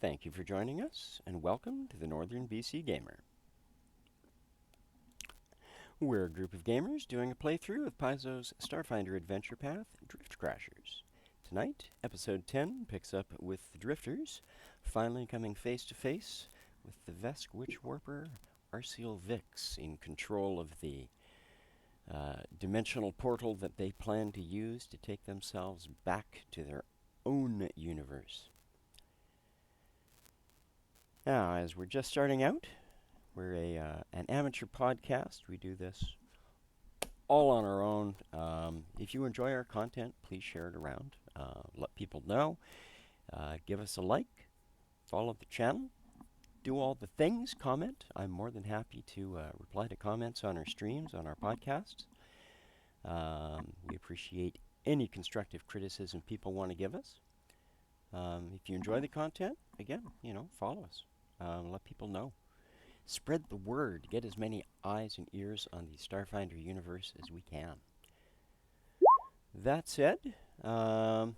Thank you for joining us, and welcome to the Northern BC Gamer. We're a group of gamers doing a playthrough of Paizo's Starfinder adventure path, Drift Crashers. Tonight, episode 10 picks up with the Drifters, finally coming face to face with the Vesk Witch Warper Arceal Vix in control of the dimensional portal that they plan to use to take themselves back to their own universe. Now, as we're just starting out, we're an amateur podcast. We do this all on our own. If you enjoy our content, please share it around. Let people know. Give us a like. Follow the channel. Do all the things. Comment. I'm more than happy to reply to comments on our streams, on our podcasts. We appreciate any constructive criticism people want to give us. If you enjoy the content, again, follow us. Let people know. Spread the word. Get as many eyes and ears on the Starfinder universe as we can. That said, we're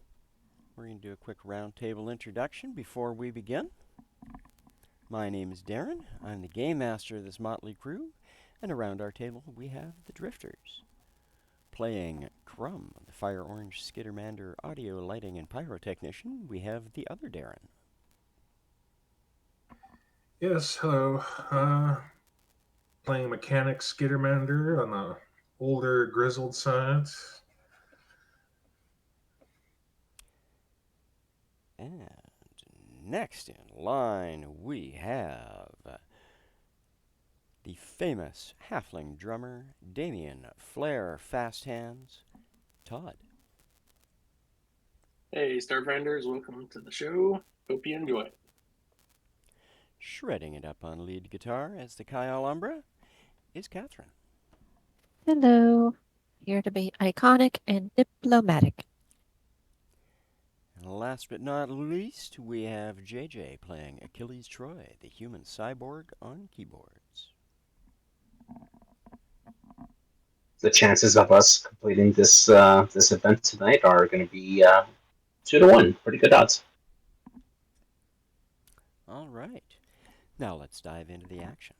going to do a quick roundtable introduction before we begin. My name is Darren. I'm the game master of this motley crew, and around our table we have the Drifters. Playing Crumb, the Fire Orange Skittermander audio, lighting, and pyrotechnician, we have the other Darren. Yes, hello. Playing mechanic Skittermander on the older, grizzled side. And next in line we have the famous halfling drummer, Damien Flair Fast Hands, Todd. Hey, Starfinders, welcome to the show. Hope you enjoy it. Shredding it up on lead guitar as the Kyle Umbra is Catherine. Hello. Here to be iconic and diplomatic. And last but not least, we have JJ playing Achilles Troy, the human cyborg on keyboards. The chances of us completing this event tonight are going to be 2 to 1. Pretty good odds. All right. Now let's dive into the action.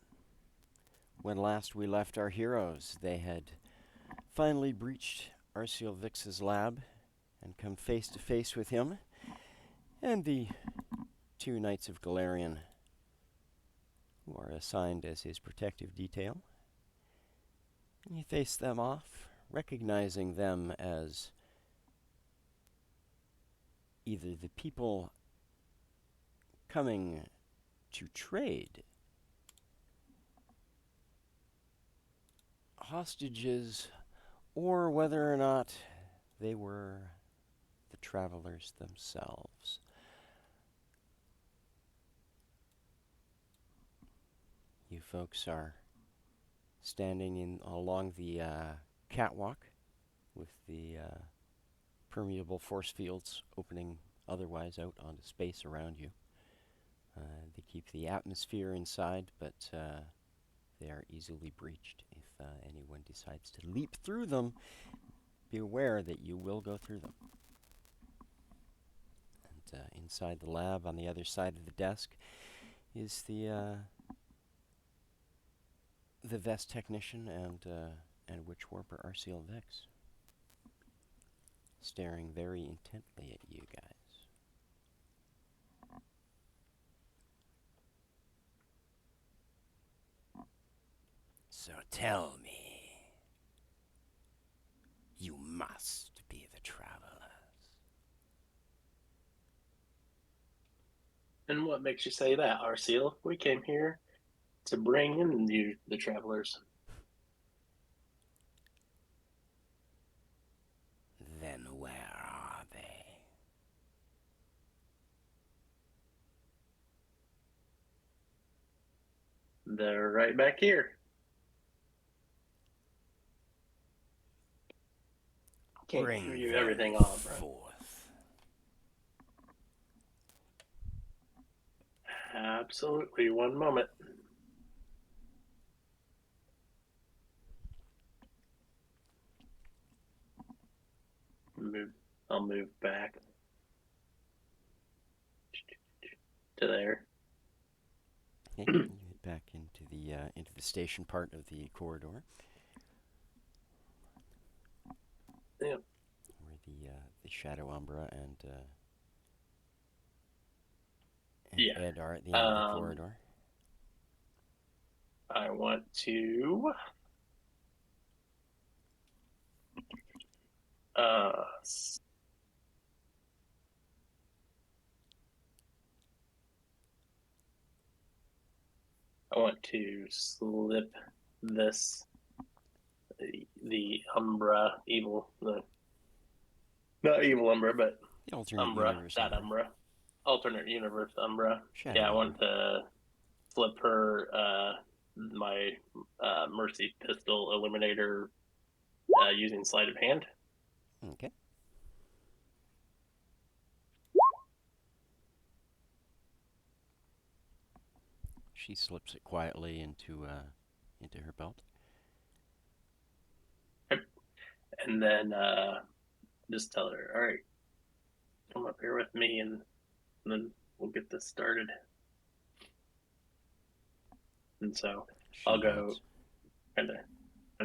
When last we left our heroes, they had finally breached Arceal Vix's lab and come face to face with him and the two Knights of Golarion, who are assigned as his protective detail. And he faced them off, recognizing them as either the people coming to trade hostages, or whether or not they were the travelers themselves. You folks are standing along the catwalk with the permeable force fields opening otherwise out onto space around you. They keep the atmosphere inside, but they are easily breached. If anyone decides to leap through them, be aware that you will go through them. And inside the lab, on the other side of the desk, is the vest technician and witch warper Arceal Vix, staring very intently at you guys. So tell me, you must be the travelers. And what makes you say that, Arceal? We came here to bring in you, the travelers. Then where are they? They're right back here. Can't Bring hear you them everything off, bro. forth. Absolutely. One moment. I'll move back. to there. Okay, you head back into the station part of the corridor. Yep. Where the Shadow Umbra and Yeah. Ed are at the end of the Um, corridor. I want to s- I want to slip this the Umbra evil the not evil Umbra but The alternate Umbra universe that Umbra. Umbra alternate universe Umbra. Shadow Yeah, I Umbra. want to flip her my Mercy pistol eliminator using sleight of hand. Okay. She slips it quietly into her belt. And then just tell her, all right, come up here with me, and then we'll get this started. And so She I'll nods. go kind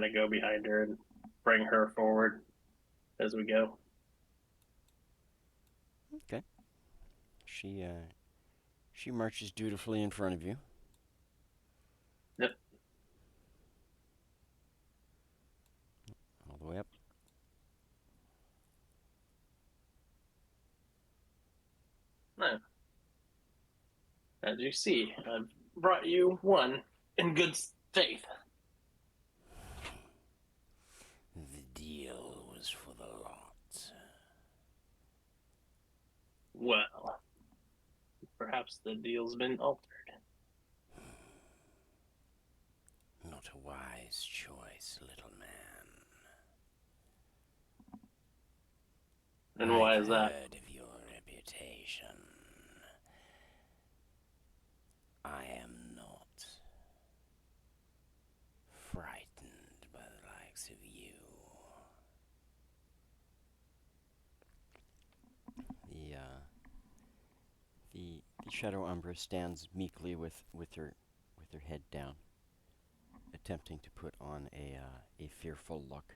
of go behind her and bring her forward as we go. Okay. She marches dutifully in front of you. Yep. All the way up. Now, as you see, I've brought you one in good faith. The deal was for the lot. Well, perhaps the deal's been altered. Not a wise choice, little man. And why I've is that? heard of your reputation. I am not frightened by the likes of you. The Shadow Umbra stands meekly with her head down, attempting to put on a fearful look.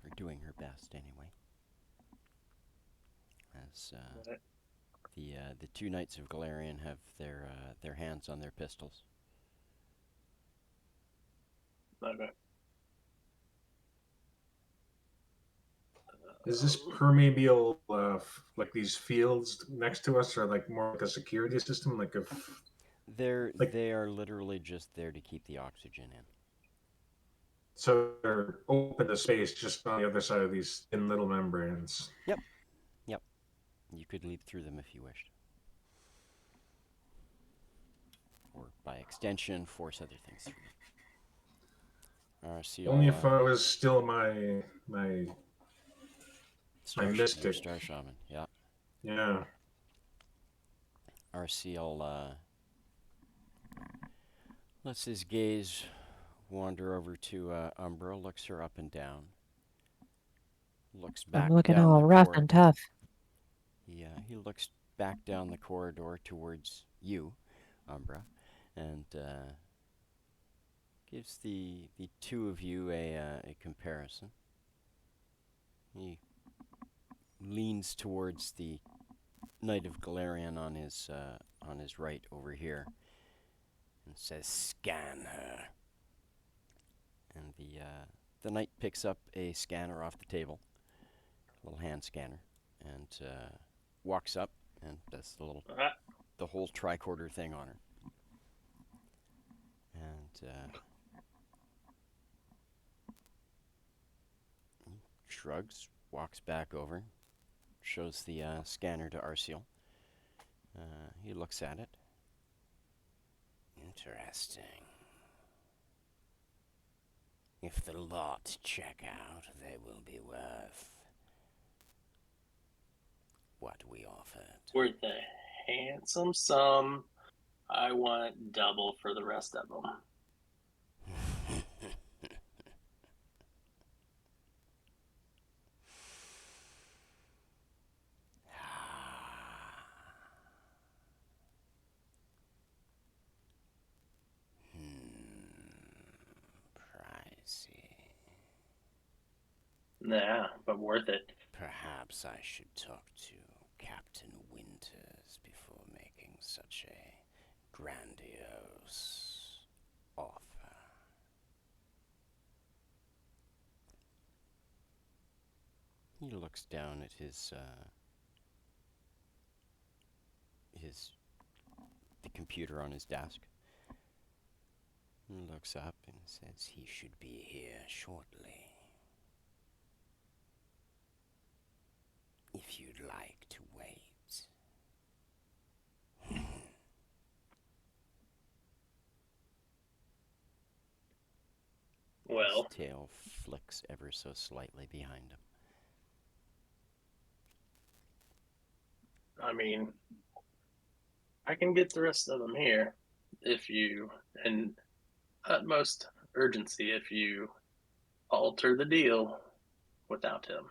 Or doing her best, anyway. As the two Knights of Golarion have their hands on their pistols. Okay. Is this permeable, like these fields next to us, are like more like a security system? Like if They are literally just there to keep the oxygen in. so they're open to space, just on the other side of these thin little membranes. Yep. You could leap through them if you wished. Or by extension, force other things through them. Only if I was still my Star mystic. Star Shaman, yeah. Yeah. Arceal lets his gaze wander over to Umbra, looks her up and down, looks back I'm looking down all the rough corridor. and tough. He looks back down the corridor towards you, Umbra, and gives the two of you a comparison. He leans towards the Knight of Golarion on his right over here, and says, "Scan her." And the knight picks up a scanner off the table, a little hand scanner, and walks up and does the whole tricorder thing on her. And shrugs, walks back over, shows the scanner to Arceal. He looks at it. Interesting. If the lot check out, they will be worth what we offered. Worth a handsome sum. I want double for the rest of them. see. Nah, but worth it. Perhaps I should talk to Captain Winters before making such a grandiose offer. He looks down at the computer on his desk. He looks up and says he should be here shortly. If you'd like to wait. Well, His tail flicks ever so slightly behind him. I mean, I can get the rest of them here if you, and utmost urgency, if you alter the deal without him.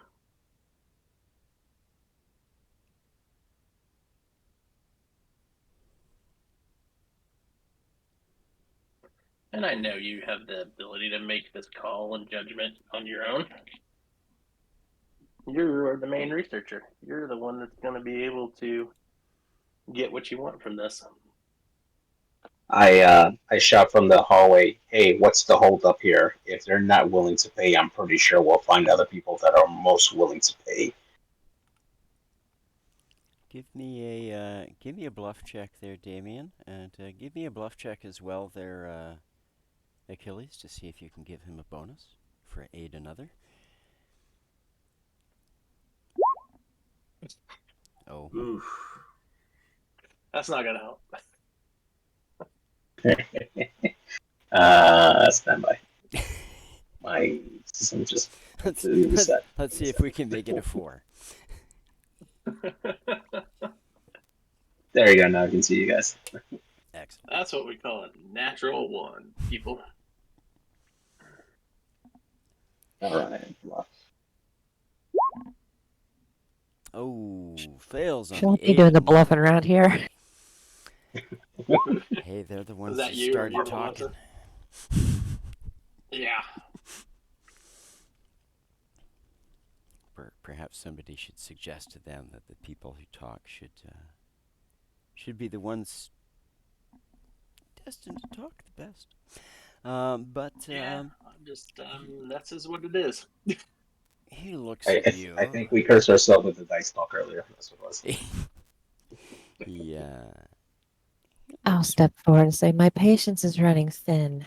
And I know you have the ability to make this call and judgment on your own. You're the main researcher. You're the one that's going to be able to get what you want from this. I shout from the hallway, "Hey, what's the hold up here? If they're not willing to pay, I'm pretty sure we'll find other people that are most willing to pay." Give me a bluff check there, Damien, and give me a bluff check as well there, Achilles, to see if you can give him a bonus for aid another. Oh, Oof. That's not going to help. Stand by. My system just let's completely reset. let's see if we can make it a 4. There you go. Now I can see you guys. Excellent. That's what we call a natural one, people. All right. Oh, fails on Shall the be 8. doing the bluffing around here. Hey, they're the ones that that you or started you, talking. Melissa? Yeah. Perhaps somebody should suggest to them that the people who talk should be the ones destined to talk the best. Yeah. I'm just, that's just what it is. He looks at you. I think we cursed ourselves with the dice talk earlier. That's what it was. he I'll step forward and say, my patience is running thin.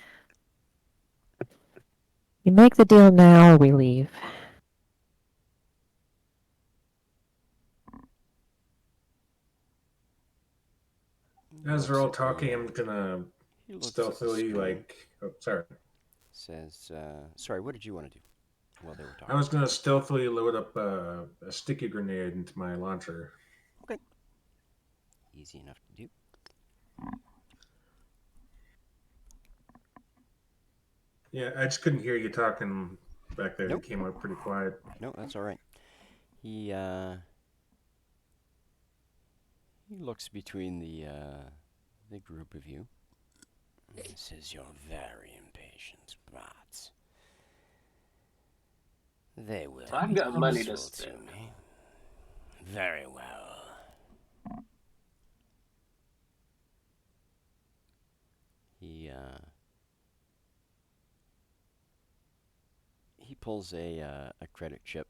You make the deal now or we leave. As they're looks all at talking, I'm gonna he looks at the stealthily, screen, like, oh, sorry. says, sorry, what did you want to do while they were I talking? was gonna stealthily load up a sticky grenade into my launcher. Okay. Easy enough to do. Yeah, I just couldn't hear you talking back there. Nope. It came out pretty quiet. No, that's all right. He looks between the group of you. He says, "You're very impatient, but they will I've be got money to useful to spend. me. Very well." He pulls a credit chip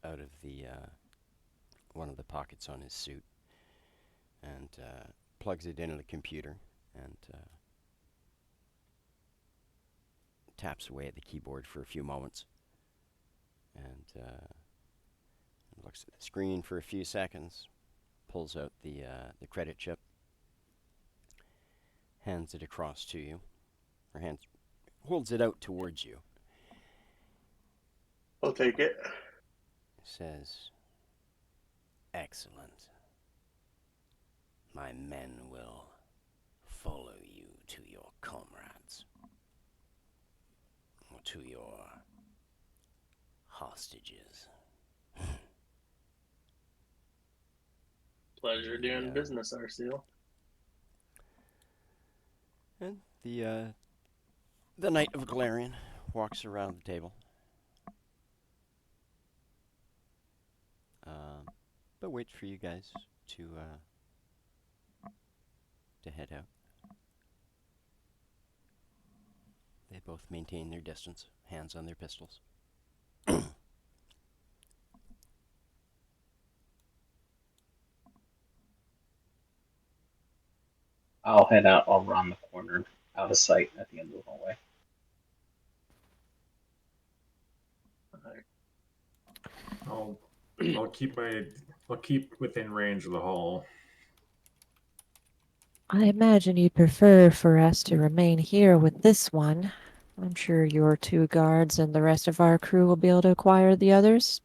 out of the one of the pockets on his suit and plugs it into the computer and taps away at the keyboard for a few moments and looks at the screen for a few seconds, pulls out the credit chip, hands it across to you, or holds it out towards you. I'll take it. Says, "Excellent. My men will follow you to your comrades, or to your hostages." Pleasure doing Yeah. business, Arceel. And The Knight of Golarion walks around the table. But waits for you guys to head out. They both maintain their distance, hands on their pistols. I'll head out around the corner, out of sight at the end of the hallway. I'll keep within range of the hall. I imagine you'd prefer for us to remain here with this one. I'm sure your 2 guards and the rest of our crew will be able to acquire the others.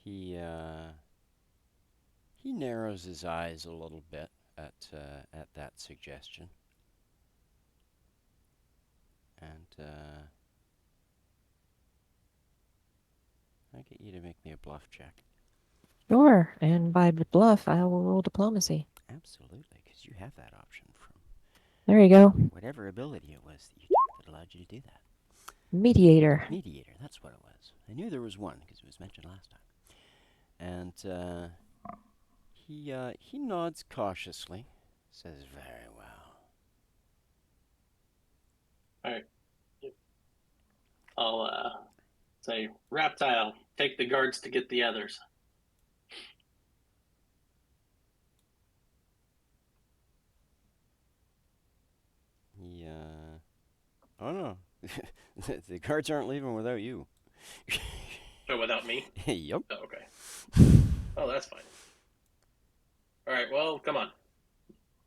He narrows his eyes a little bit at that suggestion, and I get you to make me a bluff check. Sure, and by bluff, I will roll diplomacy. Absolutely, because you have that option from There you go. whatever ability it was that you took that allowed you to do that. Mediator. Mediator, that's what it was. I knew there was one because it was mentioned last time. And he nods cautiously, says, "Very well." I'll say, Reptile, take the guards to get the others. Oh no, the guards aren't leaving without you. Oh, without me? Yup. Oh, okay. Oh, that's fine. All right, well, come on.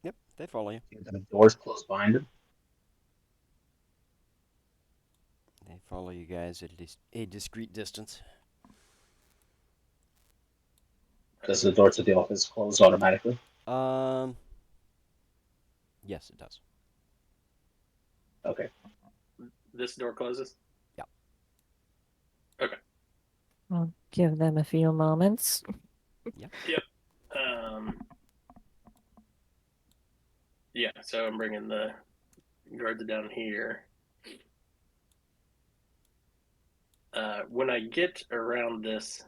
Yep, they follow you. The doors closed behind him. They follow you guys at least a discreet distance. Does the door to the office close automatically? Yes, it does. Okay. This door closes? Yep. Okay. I'll give them a few moments. Yeah, so I'm bringing the guards down here. When I get around this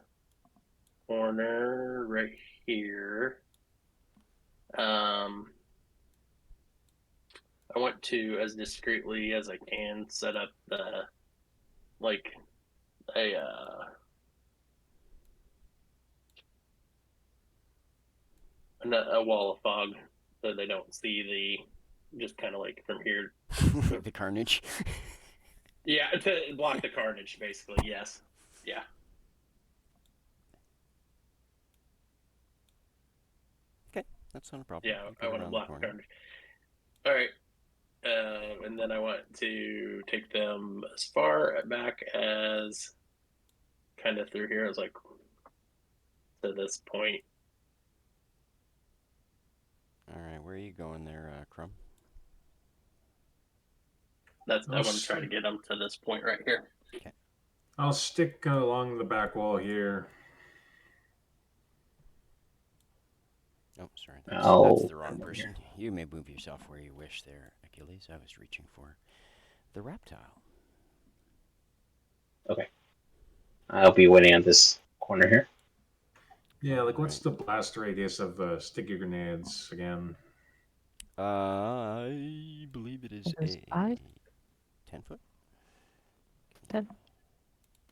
corner right here, I want to, as discreetly as I can, set up a wall of fog so they don't see just kind of like from here. The carnage. Yeah, to block the carnage, basically. Yes. Yeah. Okay, that's not a problem. Yeah, You I go want to around block the corner. carnage. All right. And then I want to take them as far back as kind of through here. I was like to this point. All right, where are you going there, Crumb? I want to try to get them to this point right here. Okay. I'll stick along the back wall here. Oh, sorry, that's the wrong person. You may move yourself where you wish there, Achilles. I was reaching for the reptile. Okay. I'll be waiting on this corner here. Yeah, like what's the blast radius of sticky grenades again? I believe it is There's a 5? 10-foot. 10?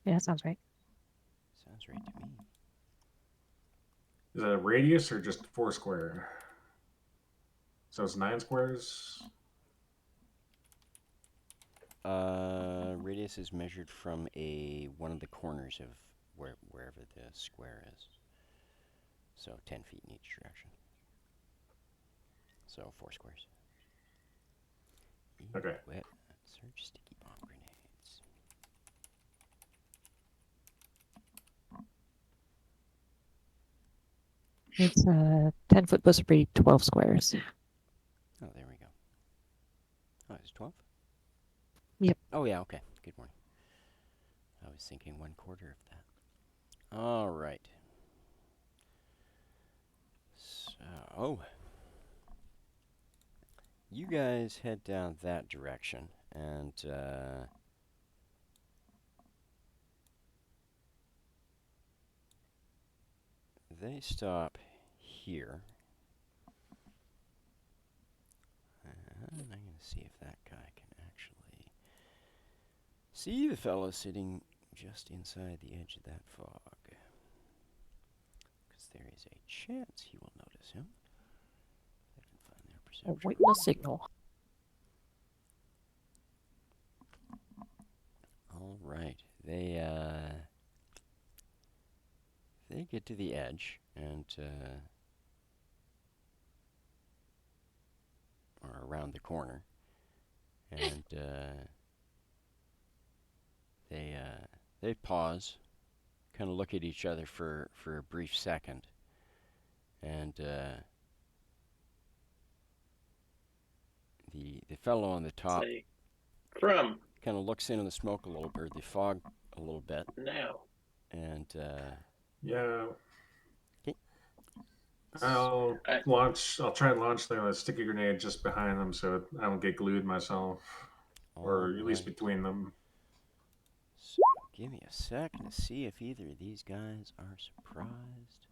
Yeah, that sounds right. Sounds right to me. Is that a radius or just 4 square? So it's 9 squares? Radius is measured from one of the corners of wherever the square is. So 10 feet in each direction. So 4 squares. Okay. Wet search sticky bomb grenades. It's 10-foot supposed to be 12 squares. Oh, there we go. Oh, it's 12? Yep. Oh, yeah, okay. Good morning. I was thinking 1/4 of that. All right. So, So, you guys head down that direction, and they stop here. And I'm going to see if that guy can actually see the fellow sitting just inside the edge of that fog. Because there is a chance he will notice him. If I can find their perception. Awaiting a signal. All right. They get to the edge and are around the corner, and they pause, kind of look at each other for a brief second, and the fellow on the top Say, from kind of looks into the smoke a little, or the fog a little bit, now. and Yeah. okay. I'll I- try and launch a sticky grenade just behind them so I don't get glued myself, or at least Alright. between them. So give me a second to see if either of these guys are surprised.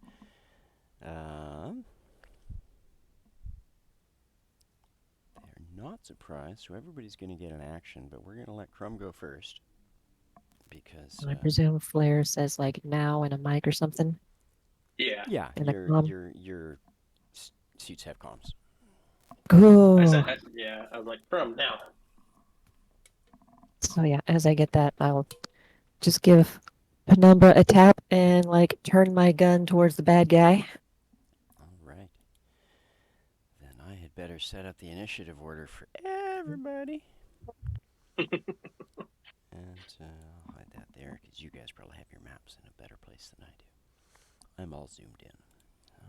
They're not surprised, so everybody's going to get an action, but we're going to let Crumb go first. Because, And I presume Flare says like now in a mic or something. Yeah. yeah, in the your suits have comms. Cool. I said, I was like, from now. So yeah, as I get that, I'll just give Penumbra a tap and like turn my gun towards the bad guy. Alright. Then I had better set up the initiative order for everybody. And I'll hide that there, because you guys probably have your maps in a better place than I do. I'm all zoomed in.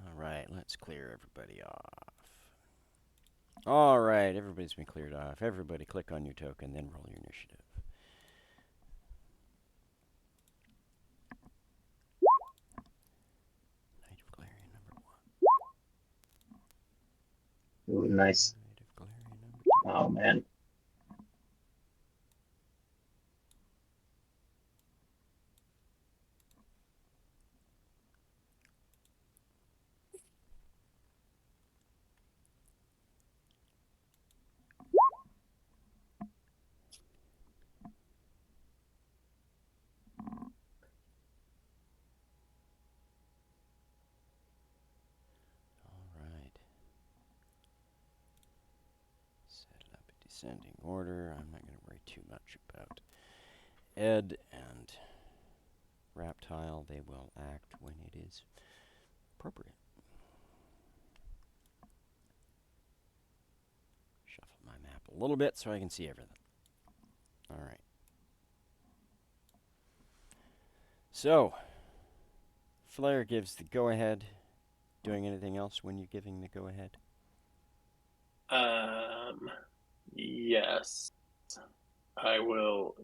Alright, let's clear everybody off. Alright, everybody's been cleared off. Everybody click on your token, then roll your initiative. Knight of Golarion number 1. Ooh, nice. Knight of Golarion number 2. Oh man. Alright. Set it up in descending order. I'm not going to worry too much about Ed and Reptile. They will act when it is appropriate. Shuffle my map a little bit so I can see everything. Alright. So, Flare gives the go-ahead. Doing anything else when you're giving the go-ahead? Yes. I will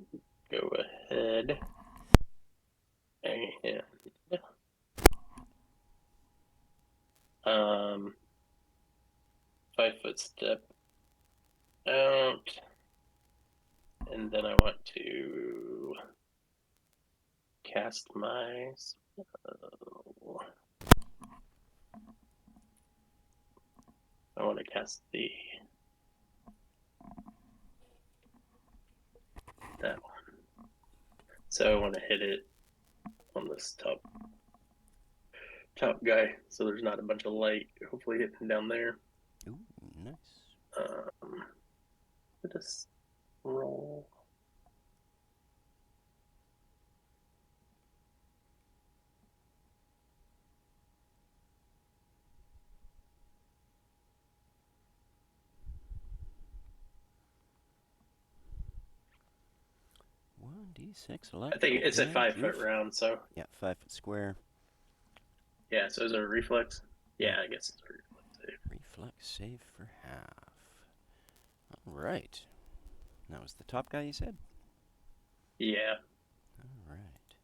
go ahead and 5-foot step out, and then I want to cast my spell. I want to cast that one. So I want to hit it on this top guy, so there's not a bunch of light hopefully hitting down there. Ooh, nice. Let us roll. One D6 I electrical think it's a damage. 5-foot Oof. round, so Yeah, 5 foot square. yeah. So is it a reflex? Yeah, I guess it's a reflex save. Reflex save for half. Alright. That was the top guy you said? Yeah. Alright.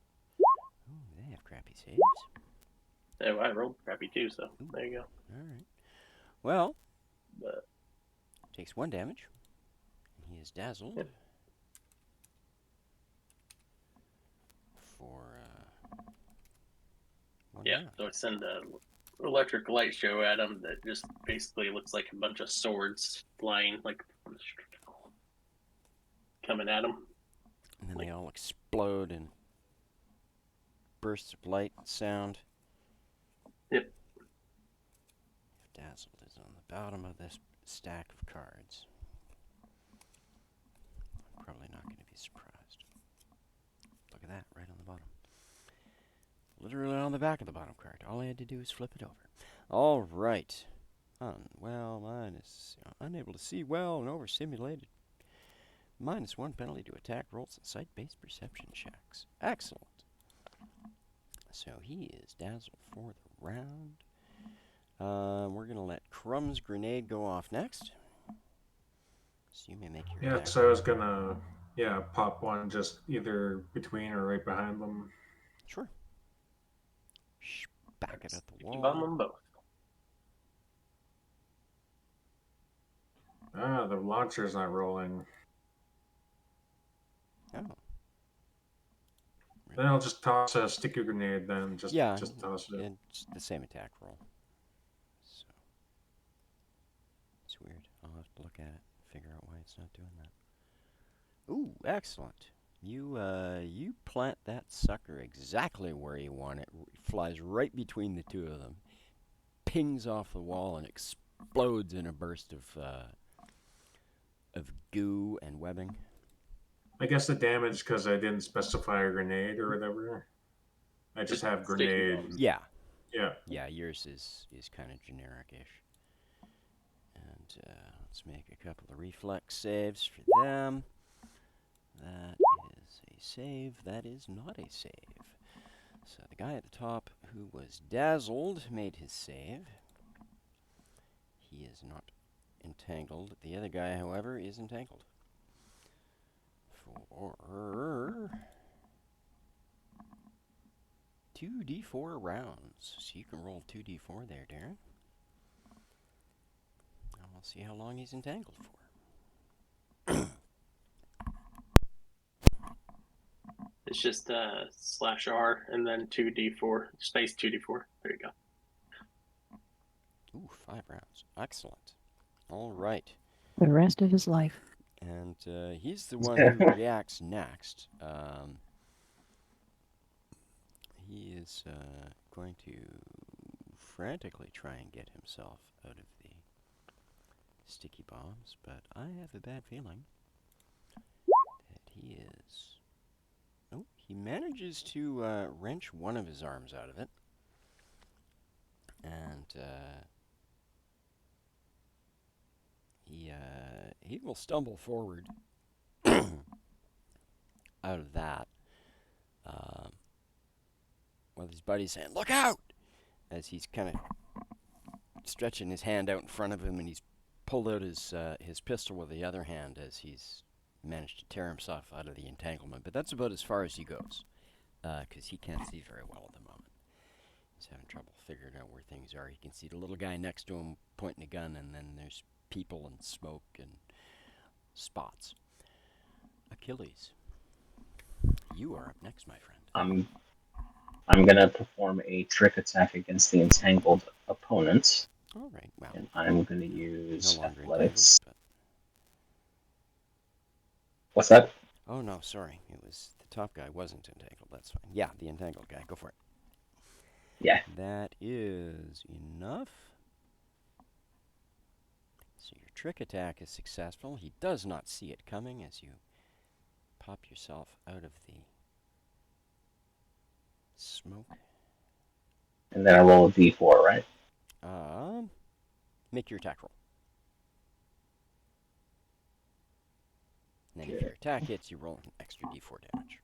Oh, they have crappy saves. Oh, I rolled crappy too, so there you go. Alright. Well, But takes 1 damage. He is dazzled. Yep. For 1 yeah, round. so I send a electric light show at him that just basically looks like a bunch of swords flying, like coming at him. And then they all explode in bursts of light and sound. Yep. Dazzled is on the bottom of this stack of cards. I'm probably not going to be surprised. Look at that, right on the bottom. Literally on the back of the bottom card. All I had to do was flip it over. All right. Well, minus unable to see well and overstimulated. -1 penalty to attack rolls and sight-based perception checks. Excellent. So he is dazzled for the round. We're going to let Crumb's grenade go off next. So you may make your Yeah, attack. so I was gonna, pop one just either between or right behind them. Sure. Back it at the Keep on wall. them both. Ah, the launcher's not rolling. Oh. Then I'll just toss a sticky grenade. Then just toss it. It's the same attack roll. So it's weird. I'll have to look at it, figure out why it's not doing that. Ooh, excellent. You plant that sucker exactly where you want it. It flies right between the two of them, pings off the wall, and explodes in a burst of goo and webbing. I guess the damage because I didn't specify a grenade or whatever. I just have sticky grenade. bombs. Yeah. Yeah. Yeah, yours is kind of generic-ish. And let's make a couple of reflex saves for them. That is a save. That is not a save. So the guy at the top who was dazzled made his save. He is not entangled. The other guy, however, is entangled. For 2d4 rounds. So you can roll 2d4 there, Darren. And we'll see how long he's entangled for. It's just /R and then 2d4, space 2d4. There you go. Ooh, 5 rounds. Excellent. All right. The rest of his life. And he's the one who reacts next. He is going to frantically try and get himself out of the sticky bombs, but I have a bad feeling that he is... Oh, he manages to wrench one of his arms out of it. And he will stumble forward out of that with his buddy saying, "Look out!" as he's kind of stretching his hand out in front of him, and he's pulled out his pistol with the other hand as he's managed to tear himself out of the entanglement. But that's about as far as he goes, because he can't see very well at the moment. He's having trouble figuring out where things are. He can see the little guy next to him pointing a gun, and then there's people and smoke and spots. Achilles, you are up next, my friend. I'm gonna perform a trick attack against the entangled opponent, All right, well, and I'm gonna use no longer athletics. entangled, but... What's that? Oh, no, sorry. It was the top guy wasn't entangled. That's fine. Yeah, the entangled guy. Go for it. Yeah. That is enough. So your trick attack is successful. He does not see it coming as you pop yourself out of the smoke. And then I roll a d4, right? Make your attack roll. And then if Okay. your attack hits, you roll an extra d4 damage.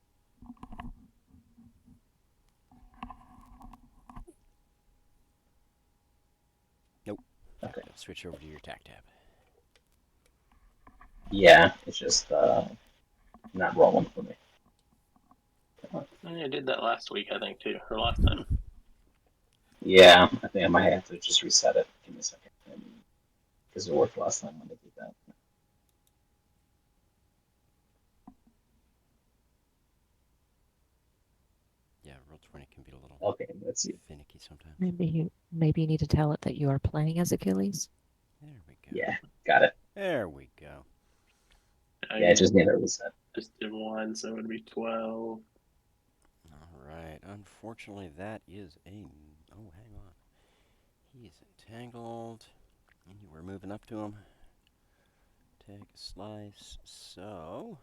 Nope. Okay. Switch over to your attack tab. Yeah, it's just not rolling for me. I did that last week, I think, too, or last time. Yeah, I think I might have to just reset it. Give me a second. because it worked last time when I did that. Yeah, roll 20 can be a little Okay, let's see. finicky sometimes. Maybe you need to tell it that you are playing as Achilles. There we go. Yeah, got it. There we go. Yeah, I just need a reset. Just do 1, so it would be 12. All right. Unfortunately, that is a. Oh, hang on. He is entangled. And you were moving up to him. Take a slice. So.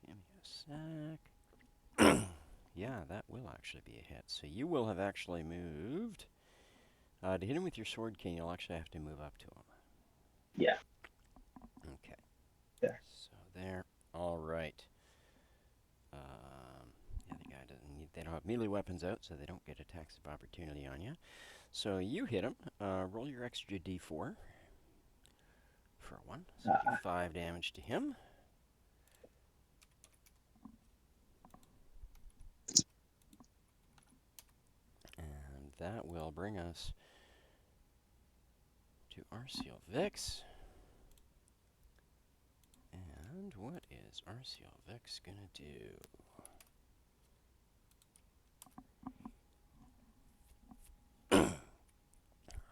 Give me a sec. Yeah, that will actually be a hit. So you will have actually moved. To hit him with your sword cane, you'll actually have to move up to him. Yeah. Okay. There. So there. All right. Yeah, the guy doesn't need. They don't have melee weapons out, so they don't get attacks of opportunity on you. So you hit him. Roll your extra d4 for 1. So do 5 damage to him. And that will bring us to Arceal Vix. And what is Arceal Vix gonna do?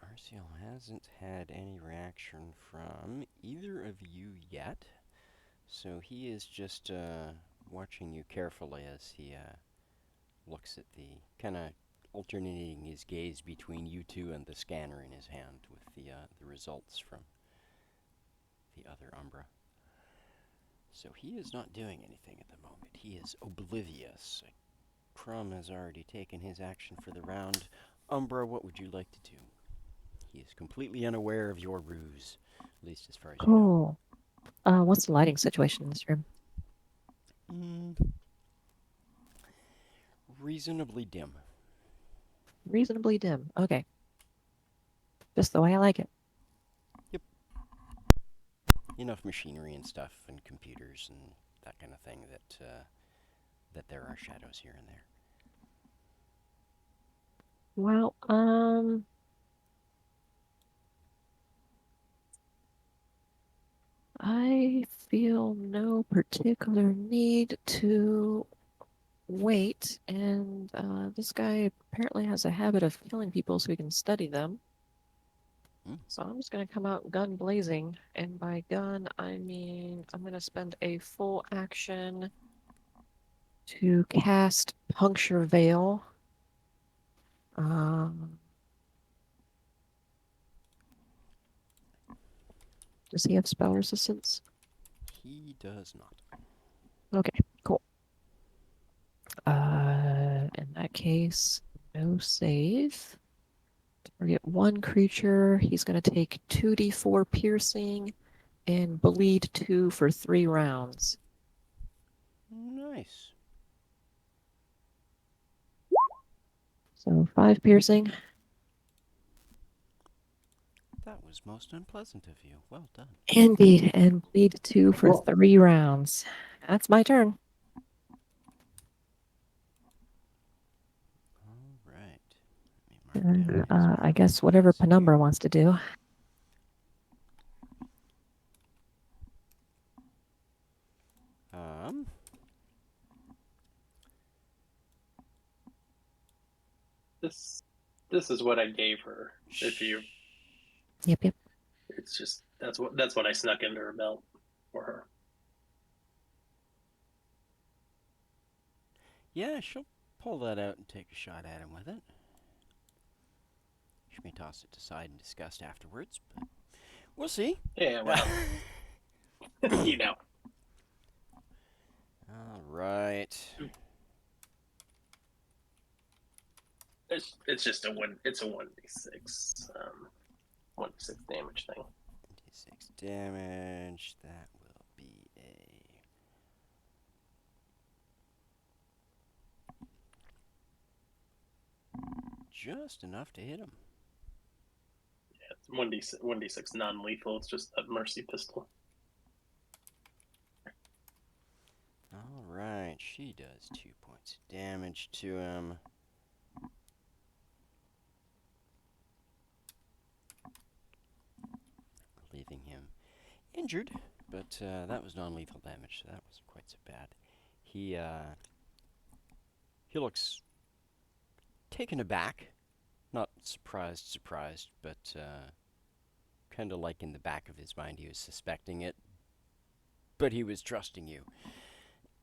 Arceal hasn't had any reaction from either of you yet, so he is just watching you carefully as he looks at the kind of alternating his gaze between you two and the scanner in his hand with the results from the other Umbra. So he is not doing anything at the moment. He is oblivious. Crumb has already taken his action for the round. Umbra, what would you like to do? He is completely unaware of your ruse, at least as far as you know. Cool. What's the lighting situation in this room? Reasonably dim. Reasonably dim. Okay. Just the way I like it. Enough machinery and stuff and computers and that kind of thing that there are shadows here and there. Well, I feel no particular need to wait, and this guy apparently has a habit of killing people so we can study them. So I'm just going to come out gun blazing, and by gun, I mean I'm going to spend a full action to cast Puncture Veil. Does he have spell resistance? He does not. Okay, cool. In that case, no save. Target one creature. He's going to take 2d4 piercing and bleed 2 for 3 rounds. Nice. So 5 piercing. That was most unpleasant of you. Well done. And bleed 2 for Cool. 3 rounds. That's my turn. All right. Let me mark And down his I guess whatever markings Penumbra here. wants to do. This is what I gave her. If you, Yep. it's just that's what I snuck into her belt for her. Yeah, she'll pull that out and take a shot at him with it. She may toss it aside in disgust afterwards, but we'll see. Yeah, well, you know. All right. It's just a 1d6 1d6 damage thing. 6 damage. That will be a just enough to hit him. Yeah, it's 1d6 non-lethal. It's just that mercy pistol. All right, she does 2 points of damage to him. Leaving him injured, but that was non-lethal damage, so that wasn't quite so bad. He looks taken aback, not surprised, but kind of like in the back of his mind he was suspecting it, but he was trusting you.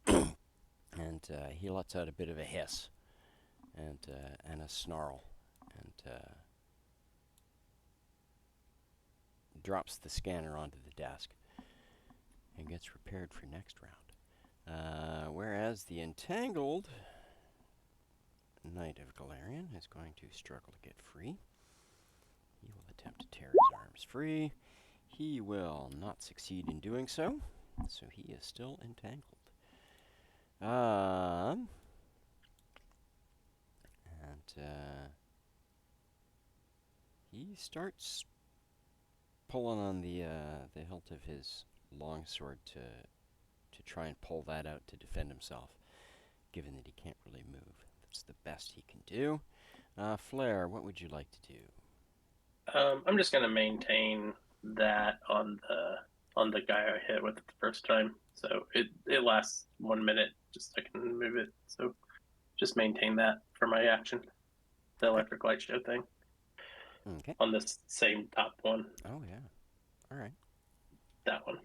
And he lets out a bit of a hiss and a snarl, and drops the scanner onto the desk and gets prepared for next round. Whereas the entangled Knight of Golarion is going to struggle to get free. He will attempt to tear his arms free. He will not succeed in doing so, so he is still entangled. He starts pulling on the hilt of his longsword to try and pull that out to defend himself, given that he can't really move. That's the best he can do. Flair, what would you like to do? I'm just gonna maintain that on the guy I hit with it the first time. So it lasts 1 minute, just so I can move it. So just maintain that for my action. The electric light show thing Okay. on this same top one. Oh, yeah. All right. That one.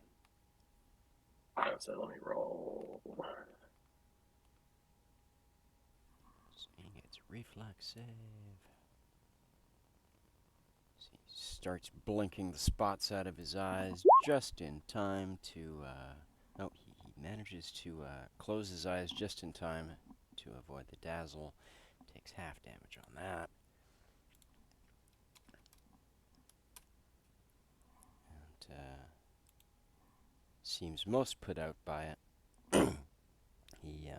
So let me roll. Seeing its reflex save. He starts blinking the spots out of his eyes just in time to. No, he manages to close his eyes just in time to avoid the dazzle. Takes half damage on that. And seems most put out by it. He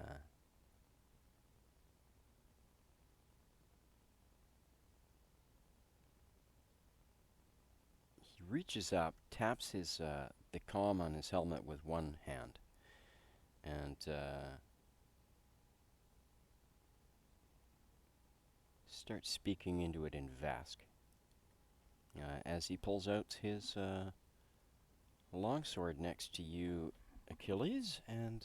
reaches up, taps his the comm on his helmet with one hand, and starts speaking into it in Vask. As he pulls out his longsword next to you, Achilles, and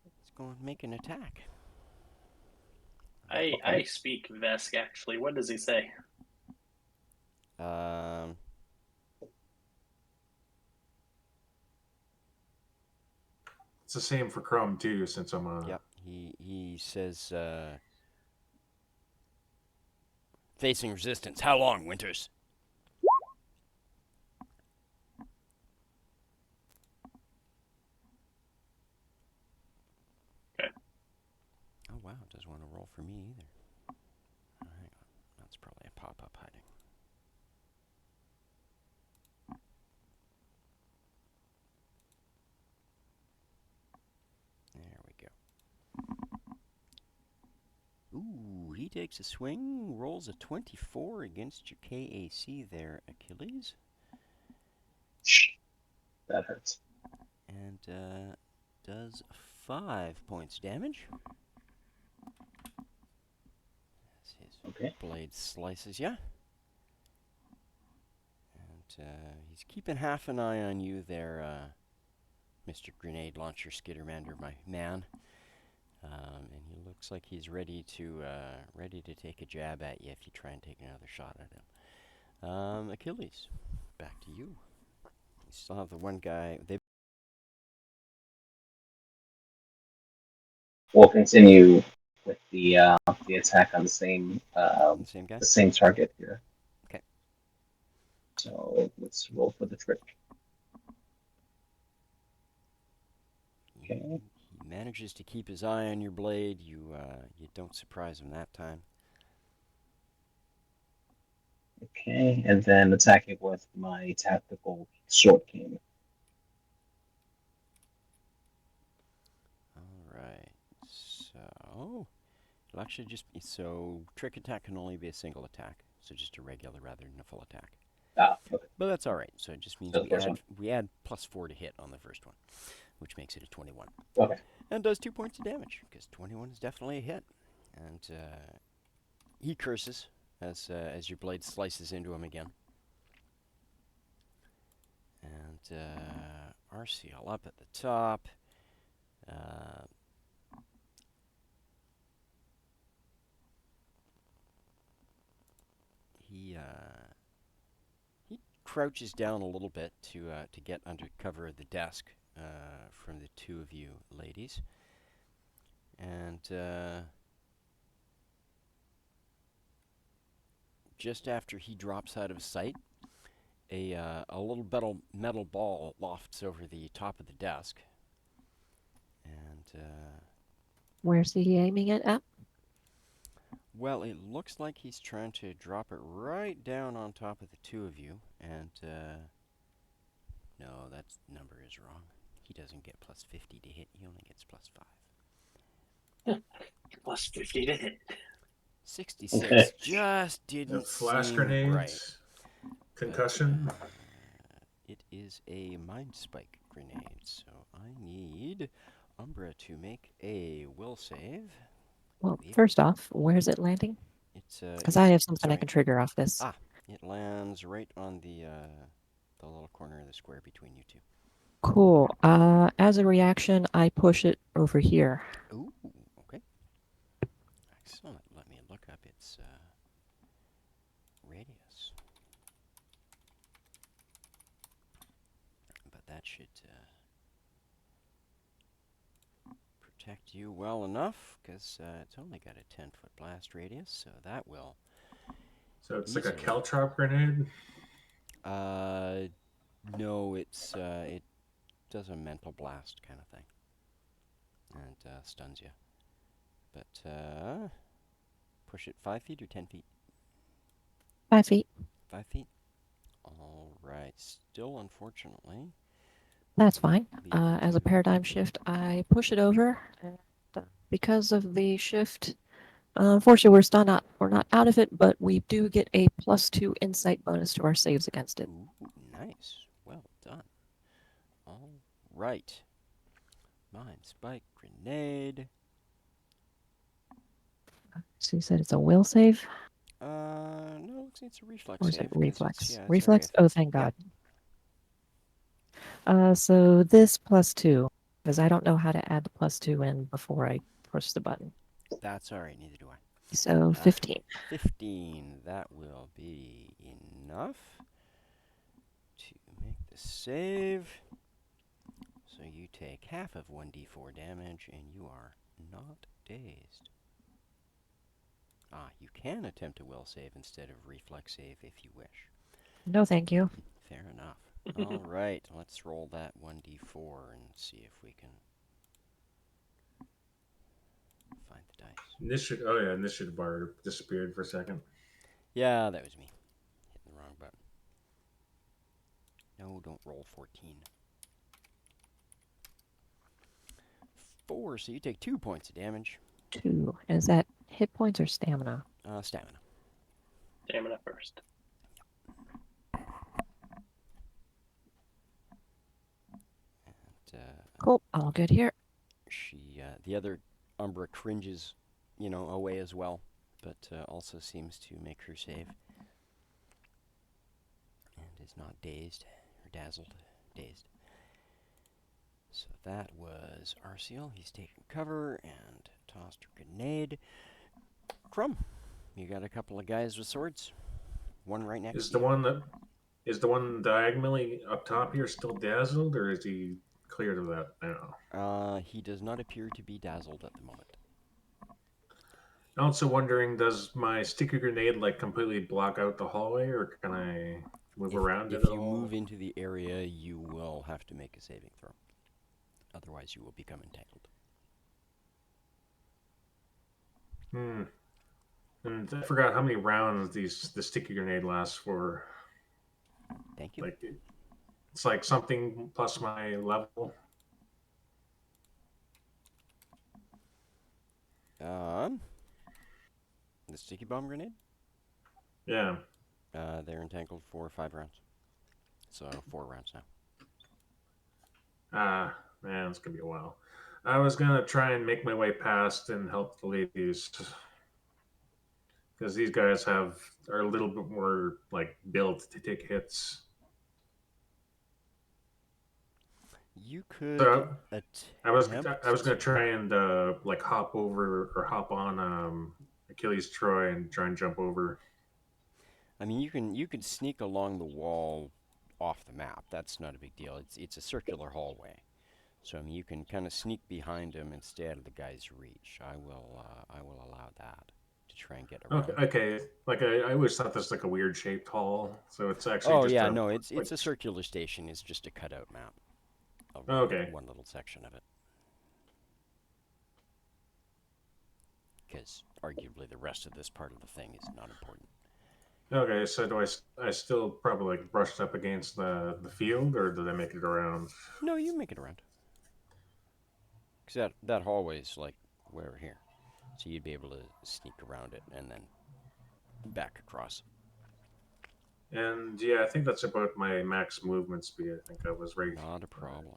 he's going to make an attack. I speak Vesk actually. What does he say? It's the same for Chrome too, since I'm a. Yep. He says, facing resistance. How long, Winters? Okay. Oh wow, it doesn't want to roll for me either. Oh, hang on. That's probably a pop-up hiding. There we go. Ooh, he takes a swing, rolls a 24 against your KAC there, Achilles. That hurts. And does 5 points damage. As his Okay. blade slices ya. And he's keeping half an eye on you there, Mr. Grenade Launcher Skittermander, my man. And he looks like he's ready to take a jab at you if you try and take another shot at him. Achilles, back to you. You still have the one guy. We'll continue with the attack on The same guy. the same target here. Okay. So let's roll for the trick. Okay. He manages to keep his eye on your blade. You don't surprise him that time. Okay, and then attacking with my tactical short cane. All right. So it'll actually just be so trick attack can only be a single attack, so just a regular rather than a full attack. Ah, okay. But that's all right. So it just means So the first one. we add +4 to hit on the first one, which makes it a 21. Okay. And does 2 points of damage, because 21 is definitely a hit. And he curses as your blade slices into him again. And Arceal up at the top. Uh, he crouches down a little bit to get under cover of the desk from the two of you ladies. And just after he drops out of sight, a little metal ball lofts over the top of the desk. And Where's he aiming it at? well, it looks like he's trying to drop it right down on top of the two of you. And no, that number is wrong. He doesn't get +50 to hit. He only gets +5. +50 to hit. 66 Okay. just The didn't flash seem grenades, right. concussion. It is a mind spike grenade, so I need Umbra to make a will save. Well, Believe first off, where's it landing? It's Because I have something I sorry. can trigger off this. Ah, it lands right on the little corner of the square between you two. Cool. As a reaction, I push it over here. Ooh, okay. Excellent. Let me look up its radius. But that should protect you well enough, because it's only got a 10-foot blast radius, so that will. So it's like a Easily. caltrop grenade. No, it does a mental blast kind of thing, and stuns you. But push it 5 feet or 10 feet. 5 feet. 5 feet. All right. Still, unfortunately. That's fine. Leave it As a to- paradigm shift, I push it over. And because of the shift, unfortunately, we're not out of it, but we do get a +2 insight bonus to our saves against it. Ooh, nice. Well done. All right. Mind spike grenade. So you said it's a will save, No, it's a reflex or is save. it 'Cause reflex? it's Reflex. area. Oh, thank Yeah. God. So this +2, because I don't know how to add the +2 in before I push the button. That's all right. Neither do I. So 15. 15. That will be enough to make the save. So you take half of 1d4 damage, and you are not dazed. Ah, you can attempt a will save instead of reflex save if you wish. No, thank you. Fair enough. All right, let's roll that 1d4 and see if we can find the dice. Initiative bar disappeared for a second. Yeah, that was me. Hitting the wrong button. No, don't roll 14. 4, so you take 2 points of damage. 2. Is that hit points or stamina? Stamina. Stamina first. And Cool. All good here. the other Umbra cringes, away as well, but also seems to make her save. And is not dazed, or dazzled, dazed. So that was Arceal. He's taken cover and tossed a grenade. Crumb, you got a couple of guys with swords. One right next Is to the you. one diagonally up top here still dazzled, or is he cleared of that now? He does not appear to be dazzled at the moment. I'm also wondering, does my sticky grenade completely block out the hallway, or can I move around it If at you all? move into the area, you will have to make a saving throw. Otherwise, you will become entangled. And I forgot how many rounds the sticky grenade lasts for. Thank you. It's like something plus my level. The sticky bomb grenade? Yeah. They're entangled for 5 rounds. So 4 rounds now. Ah, man, it's gonna be a while. I was gonna try and make my way past and help the ladies because these guys are a little bit more like built to take hits. You could So I was gonna attempt. try and like hop over or hop on Achilles Troy and try and jump over. I mean, you could sneak along the wall off the map. That's not a big deal. It's a circular hallway. So I mean, you can kind of sneak behind him and stay out of the guy's reach. I will allow that to try and get Okay, around. okay. Like I always thought this was like a weird shaped hall, so it's actually Oh just yeah, a no, like. it's a circular station. It's just a cutout map of Okay, one little section of it. Because arguably the rest of this part of the thing is not important. okay. So do I still probably like brushed up against the field, or did I make it around? No, you make it around. Because that hallway is like where here. So you'd be able to sneak around it and then back across. And yeah, I think that's about my max movement speed. I think I was right. Not a problem.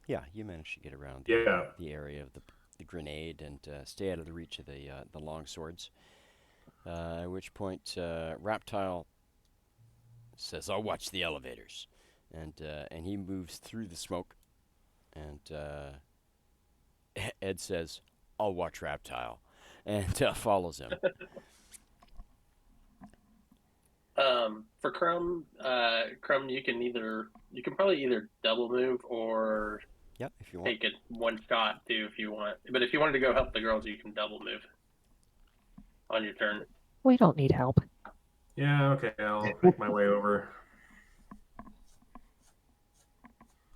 Yeah, you managed to get around Yeah. the area of the grenade and stay out of the reach of the long swords. At which point, Raptile says, "I'll watch the elevators," and he moves through the smoke. And Ed says, "I'll watch Raptile," and follows him. For Crumb, you can probably either double move or Yep, if you want. take it one shot too if you want. But if you wanted to go help the girls, you can double move on your turn. We don't need help. Yeah. Okay. I'll make my way over.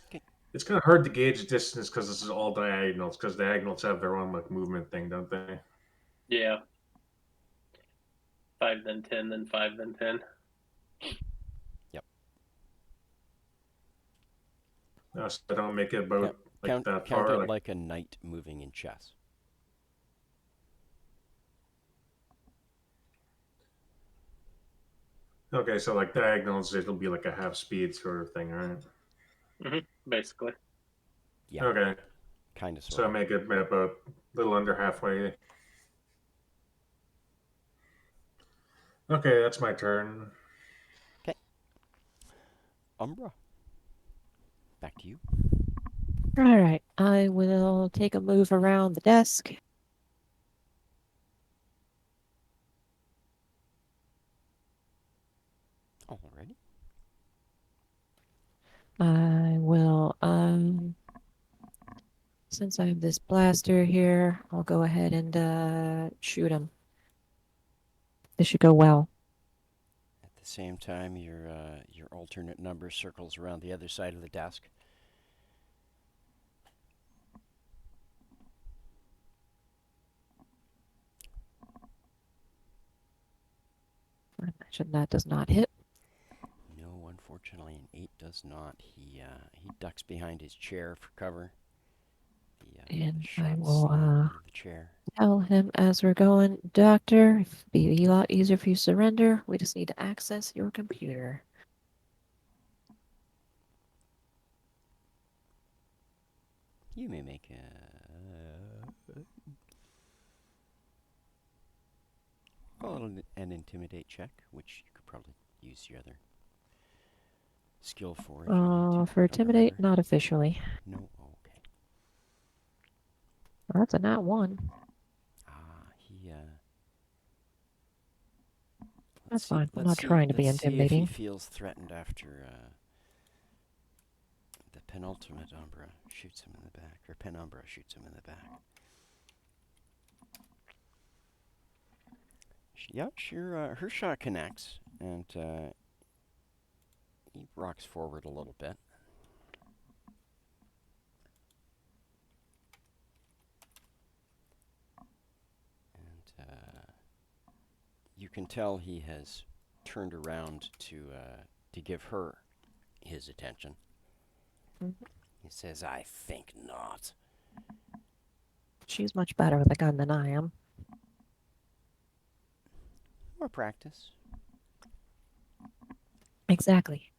Okay. It's kind of hard to gauge distance because this is all diagonals. Because diagonals have their own like movement thing, don't they? Yeah. 5, then 10, then 5, then 10. No, so I don't make it about like Count that count far. it like a knight moving in chess. Okay, so like diagonals, it'll be like a half speed sort of thing, right? Basically. Yeah, Okay, kind of sort so I of. make it about a little under halfway. Okay, that's my turn. Okay. Umbra. Back to you. All right, I will take a move around the desk. Alrighty. I will, since I have this blaster here, I'll go ahead and shoot him. This should go well. At the same time, your alternate number circles around the other side of the desk. I imagine that does not hit. No, unfortunately, an 8 does not. He ducks behind his chair for cover. The And I shot will slammed into the chair. tell him as we're going, Doctor, it'd be a lot easier if you surrender. We just need to access your computer. You may make a call it an intimidate check, which you could probably use your other skill for if you need to. For I don't intimidate, remember. not officially. No, okay. Well, that's a nat 1. He That's fine. I'm not trying to be Let's see if he intimidating. feels threatened after the penultimate Umbra shoots him in the back, or Penumbra shoots him in the back. Yeah, sure. Her shot connects, and he rocks forward a little bit. And you can tell he has turned around to give her his attention. Mhm. He says, "I think not." She's much better with a gun than I am. More practice. Exactly.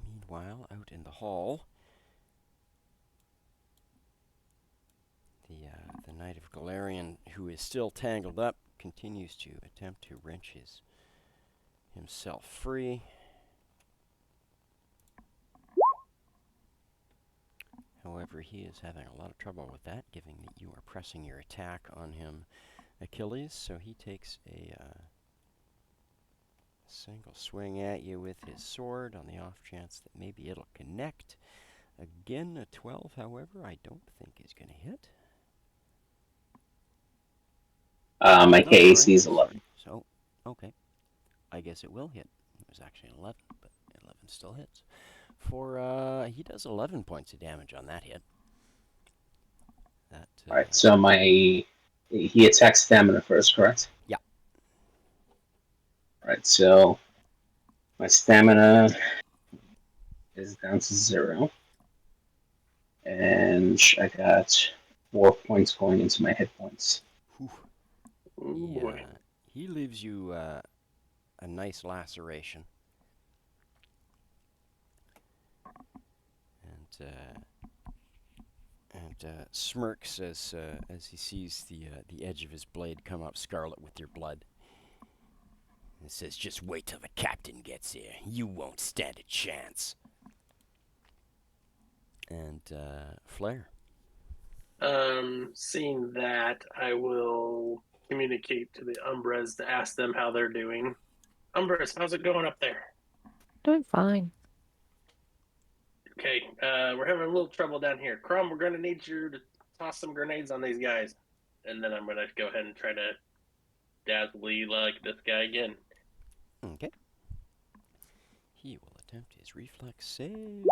Meanwhile, out in the hall, the Knight of Golarion, who is still tangled up, continues to attempt to wrench himself free. However, he is having a lot of trouble with that, given that you are pressing your attack on him, Achilles. So he takes a single swing at you with his sword on the off chance that maybe it'll connect. Again, a 12, however, I don't think is going to hit. My Oh, KAC is sorry. 11. So, okay. I guess it will hit. It was actually an 11, but 11 still hits. He does 11 points of damage on that hit. That, Alright, so he attacks stamina first, correct? Yeah. Alright, so my stamina is down to 0. And I got 4 points going into my hit points. Whew. Ooh, boy. He leaves you a nice laceration. And smirks as he sees the edge of his blade come up scarlet with your blood. And says, "Just wait till the captain gets here. You won't stand a chance." And Flare. Seeing that, I will communicate to the Umbras to ask them how they're doing. Umbras, how's it going up there? Doing fine. Okay, we're having a little trouble down here. Crumb, we're going to need you to toss some grenades on these guys. And then I'm going to go ahead and try to dazzle like this guy again. Okay. He will attempt his reflex save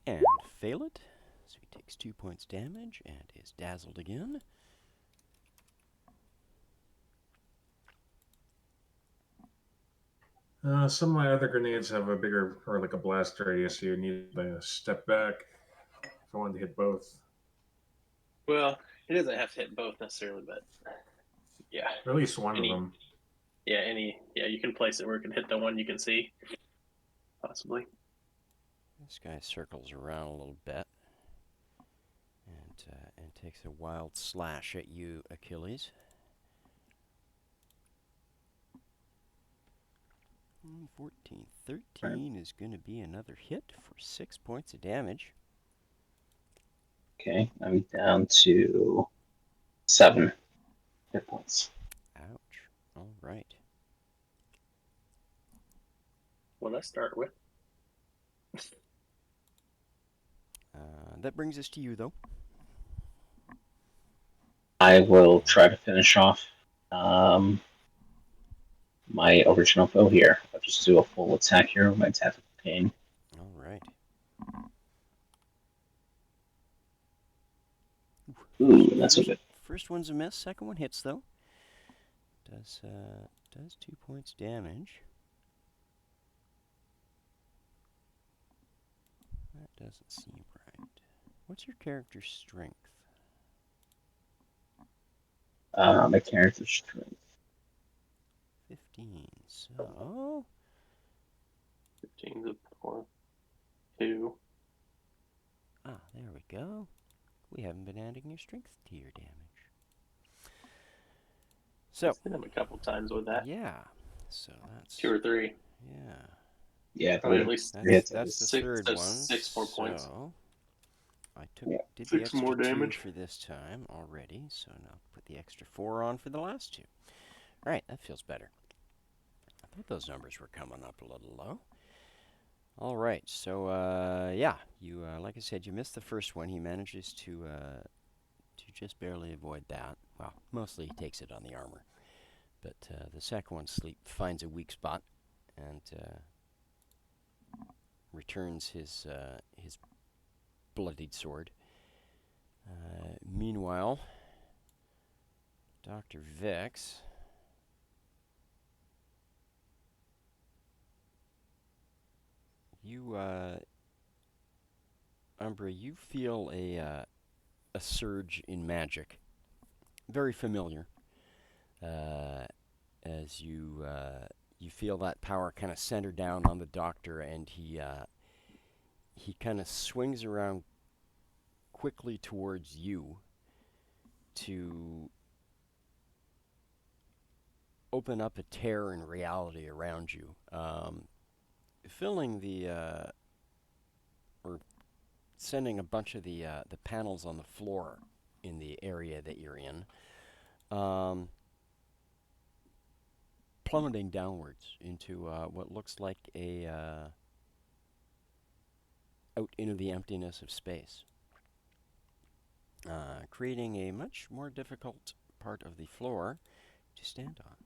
and fail it. So he takes 2 points damage and is dazzled again. Some of my other grenades have a bigger, or like a blast radius, so you need to step back if I wanted to hit both. Well, he doesn't have to hit both necessarily, but yeah. Or at least one of them. Yeah, you can place it where it can hit the one you can see. Possibly. This guy circles around a little bit and takes a wild slash at you, Achilles. 14, 13 is going to be another hit for 6 points of damage. Okay, I'm down to 7 hit points. Ouch. All right. What I start with. That brings us to you, though. I will try to finish off my original foe here. I'll just do a full attack here with my tactical cane. All right. Ooh, that's so good. First one's a miss. Second one hits, though. Does 2 points damage. That doesn't seem right. What's your character's strength? My character's strength. 15. So 15 to 4, 2. there we go. We haven't been adding your strength to your damage. So Hit him a couple times with that. yeah. So that's 2 or 3. Yeah. Yeah, Probably at least That's Yeah, the six, third so one. 6 more points. So I Yeah. did the 6 extra more 2 damage. for this time already. So now put the extra 4 on for the last 2. All right, that feels better. I thought those numbers were coming up a little low. All right, so yeah, you like I said, you missed the first one. He manages to just barely avoid that. Well, mostly he takes it on the armor, but the second one finds a weak spot and returns his bloodied sword. Meanwhile, Dr. Vex. You, Umbra, you feel a surge in magic. Very familiar. As you you feel that power kind of center down on the doctor, and he kind of swings around quickly towards you to open up a tear in reality around you, filling or sending a bunch of the panels on the floor in the area that you're in, plummeting downwards into what looks like out into the emptiness of space, creating a much more difficult part of the floor to stand on,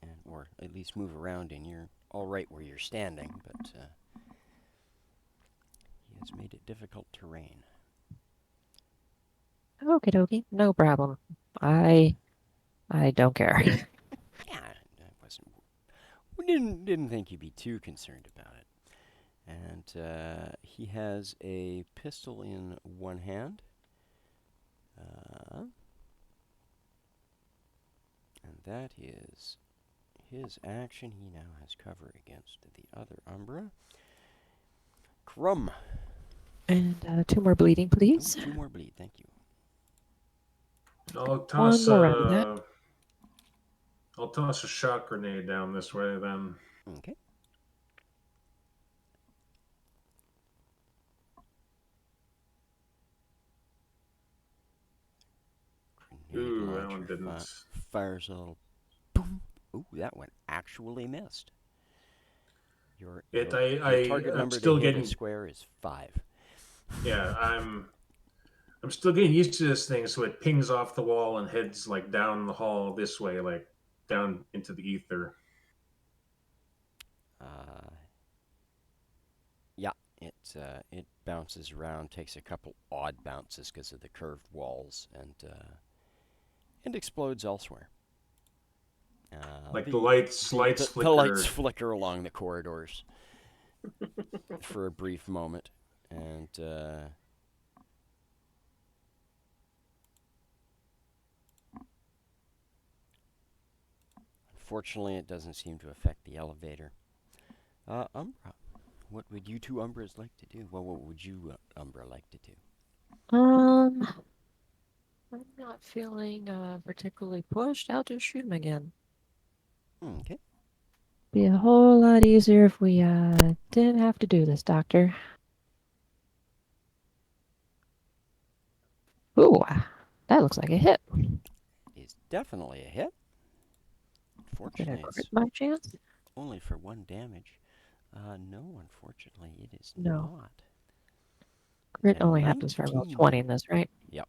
and or at least move around in. You're all right where you're standing, but he has made it difficult terrain. Okie dokie, no problem. I don't care. Yeah, I wasn't. We didn't think you'd be too concerned about it. And he has a pistol in one hand. And that is his action. He now has cover against the other Umbra. Crumb. And 2 more bleeding, Ooh, please. 2 more bleed, thank you. I'll toss more round of that. I'll toss a shock grenade down this way then. Okay. Grenade Ooh, that launcher one didn't. fires a little boom. Ooh, that one actually missed. Your target I'm number still to hit a getting. square is 5. Yeah, I'm still getting used to this thing, so it pings off the wall and heads like down the hall this way, like down into the ether. Yeah, it bounces around, takes a couple odd bounces because of the curved walls, and explodes elsewhere. Like the lights The flicker. lights flicker along the corridors for a brief moment, and unfortunately, it doesn't seem to affect the elevator. Umbra, what would you 2 Umbras like to do? Well, what would you, Umbra, like to do? I'm not feeling particularly pushed. I'll just shoot him again. Okay. Be a whole lot easier if we didn't have to do this, Doctor. Ooh, that looks like a hit. It's definitely a hit. Did I Unfortunately, crit it's by chance? only for 1 damage. No, unfortunately, it is No. not. Crit A only happens for about 20 in this, right? Yep.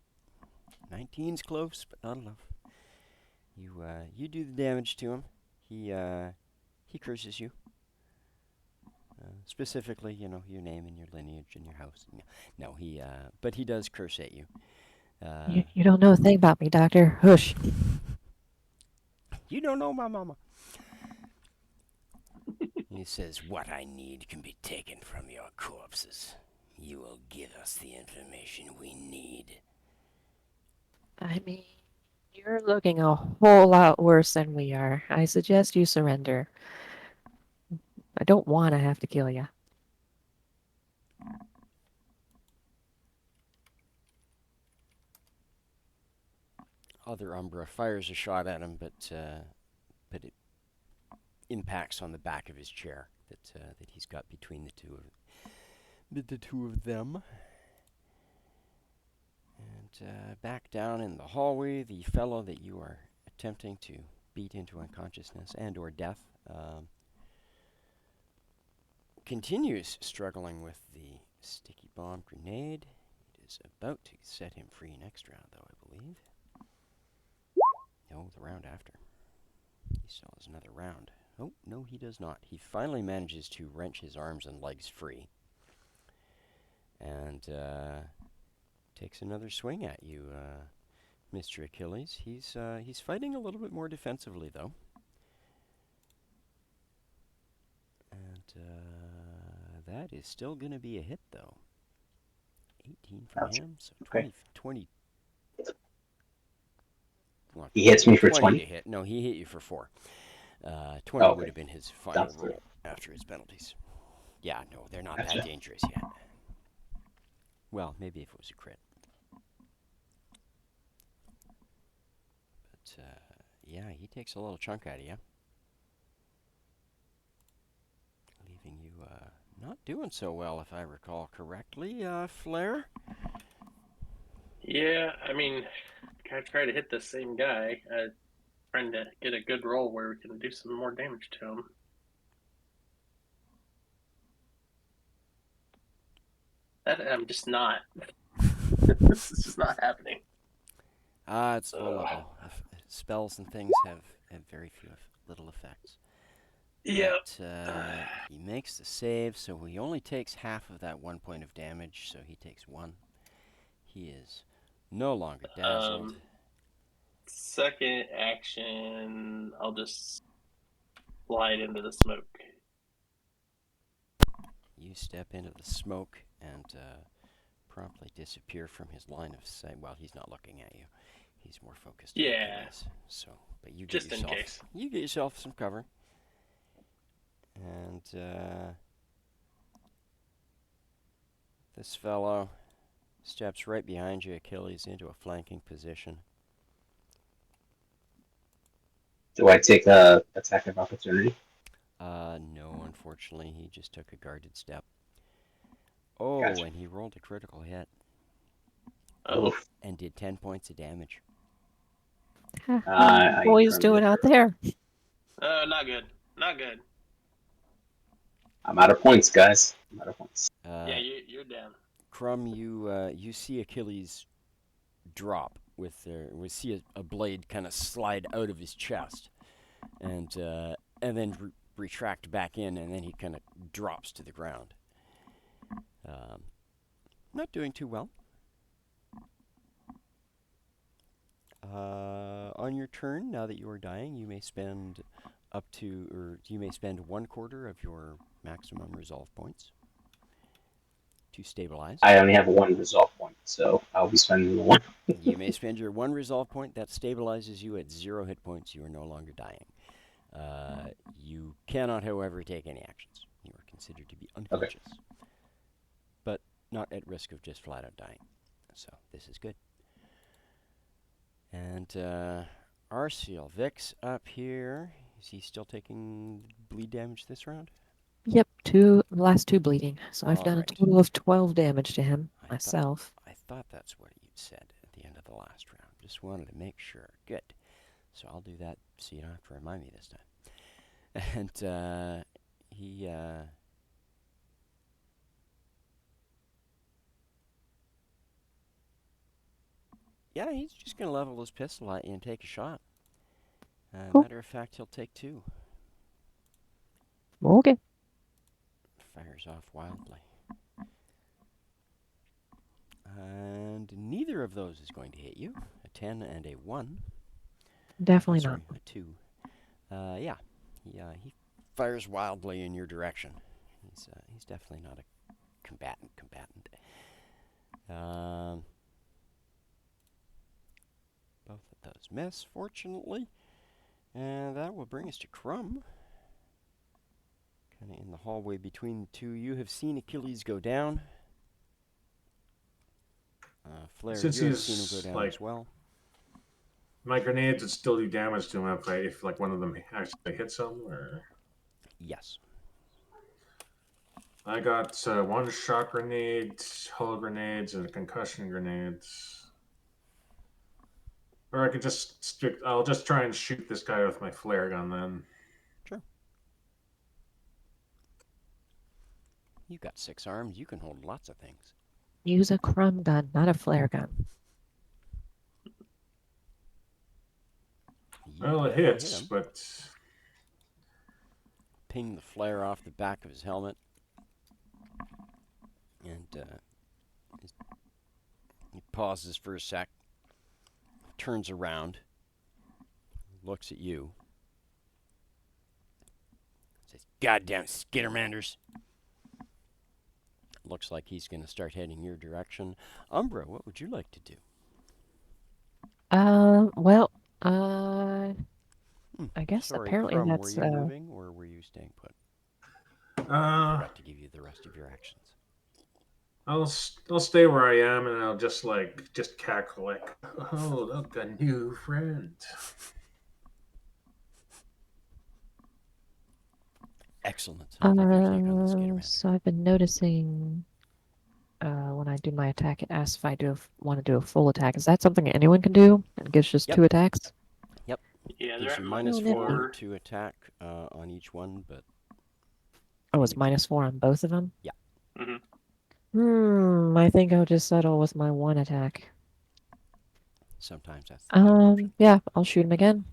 19's close, but not enough. You do the damage to him. He curses you. Specifically, your name and your lineage and your house. No, but he does curse at you. You don't know a thing about me, Doctor. Hush. You don't know my mama. He says, what I need can be taken from your corpses. You will give us the information we need. I mean, you're looking a whole lot worse than we are. I suggest you surrender. I don't want to have to kill you. Other Umbra fires a shot at him, but it impacts on the back of his chair that he's got between the two of them. And back down in the hallway, the fellow that you are attempting to beat into unconsciousness and/or death continues struggling with the sticky bomb grenade. It is about to set him free next round, though, I believe. No, the round after. He still has another round. Oh, no, he does not. He finally manages to wrench his arms and legs free. And takes another swing at you, Mr. Achilles. He's fighting a little bit more defensively, though. And that is still going to be a hit, though. 18 from him, so 20, Okay. 20. Well, He hits me for 20 20. to hit. No, he hit you for 4. 20 Okay. would have been his final Down to 3. roll after his penalties. Yeah, no, they're not Gotcha. that dangerous yet. Well, maybe if it was a crit. But, yeah, he takes a little chunk out of you. Leaving you not doing so well, if I recall correctly, Flare. Yeah, I mean, I try to hit the same guy. Trying to get a good roll where we can do some more damage to him. That I'm just not. This is just not happening. It's low level. Spells and things have very few little effects. Yeah. But he makes the save, so he only takes half of that 1 point of damage, so he takes 1. He is no longer dazzled. Second action, I'll just slide into the smoke. You step into the smoke and promptly disappear from his line of sight. Well, he's not looking at you. He's more focused on Yeah. Achilles. So, but you Just get in yourself case. you get yourself some cover. And this fellow steps right behind you, Achilles, into a flanking position. Do I take a attack of opportunity? No, unfortunately, he just took a guarded step. Oh, Gotcha. and he rolled a critical hit Oh, Oof. and did 10 points of damage. I Boys confirmed doing it. out there? not good. Not good. I'm out of points, guys. I'm out of points. Yeah, you're down. Crumb, you see Achilles drop with we see a blade kind of slide out of his chest, and then retract back in, and then he kind of drops to the ground. Not doing too well. On your turn, now that you are dying, you may spend you may spend 1/4 of your maximum resolve points to stabilize. I only have 1 resolve point, so I'll be spending the 1. You may spend your 1 resolve point. That stabilizes you at 0 hit points. You are no longer dying. You cannot, however, take any actions. You are considered to be unconscious, but not at risk of just flat out dying. So this is good. And Arceal, Vix up here. Is he still taking bleed damage this round? Yep, last 2 bleeding. So I've done a Alright. total of 12 damage to him myself. I thought that's what you'd said at the end of the last round. Just wanted to make sure. Good. So I'll do that so you don't have to remind me this time. And he yeah, he's just going to level his pistol at you and take a shot. Cool. Matter of fact, he'll take 2. Okay. Fires off wildly. And neither of those is going to hit you. A 10 and a 1. Definitely Sorry, not. a 2. Yeah. He fires wildly in your direction. He's definitely not a combatant. Both of those miss, fortunately. And that will bring us to Crumb. Kind of in the hallway between the two. You have seen Achilles go down. Flare, Since you have seen him he's, go down like, as well. my grenades would still do damage to him if like one of them actually hits him. Or Yes. I got 1 shock grenade, hull grenades, and a concussion grenade. Or I could I'll just try and shoot this guy with my flare gun then. Sure. You've got 6 arms. You can hold lots of things. Use a crumb gun, not a flare gun. Well, it hits, but Ping the flare off the back of his helmet. And he pauses for a sec. Turns around. Looks at you. Says, "Goddamn skittermanders." Looks like he's going to start heading your direction. Umbra, what would you like to do? Well, I I guess Sorry, apparently Crumb, were that's you moving or were you staying put? Uh, Forgot to give you the rest of your actions. I'll stay where I am, and I'll just cackle like, oh, look, a new friend. Excellent. I'll give you a take on the Skittermander. so I've been noticing when I do my attack, it asks if I want to do a full attack. Is that something anyone can do? It gives just Yep. 2 attacks? Yep. Yeah, they're Gives at you minus -4 4. to attack on each one, but Oh, it's Any- -4 on both of them? Yeah. I think I'll just settle with my 1 attack. sometimes that's the better option. Yeah, I'll shoot him again.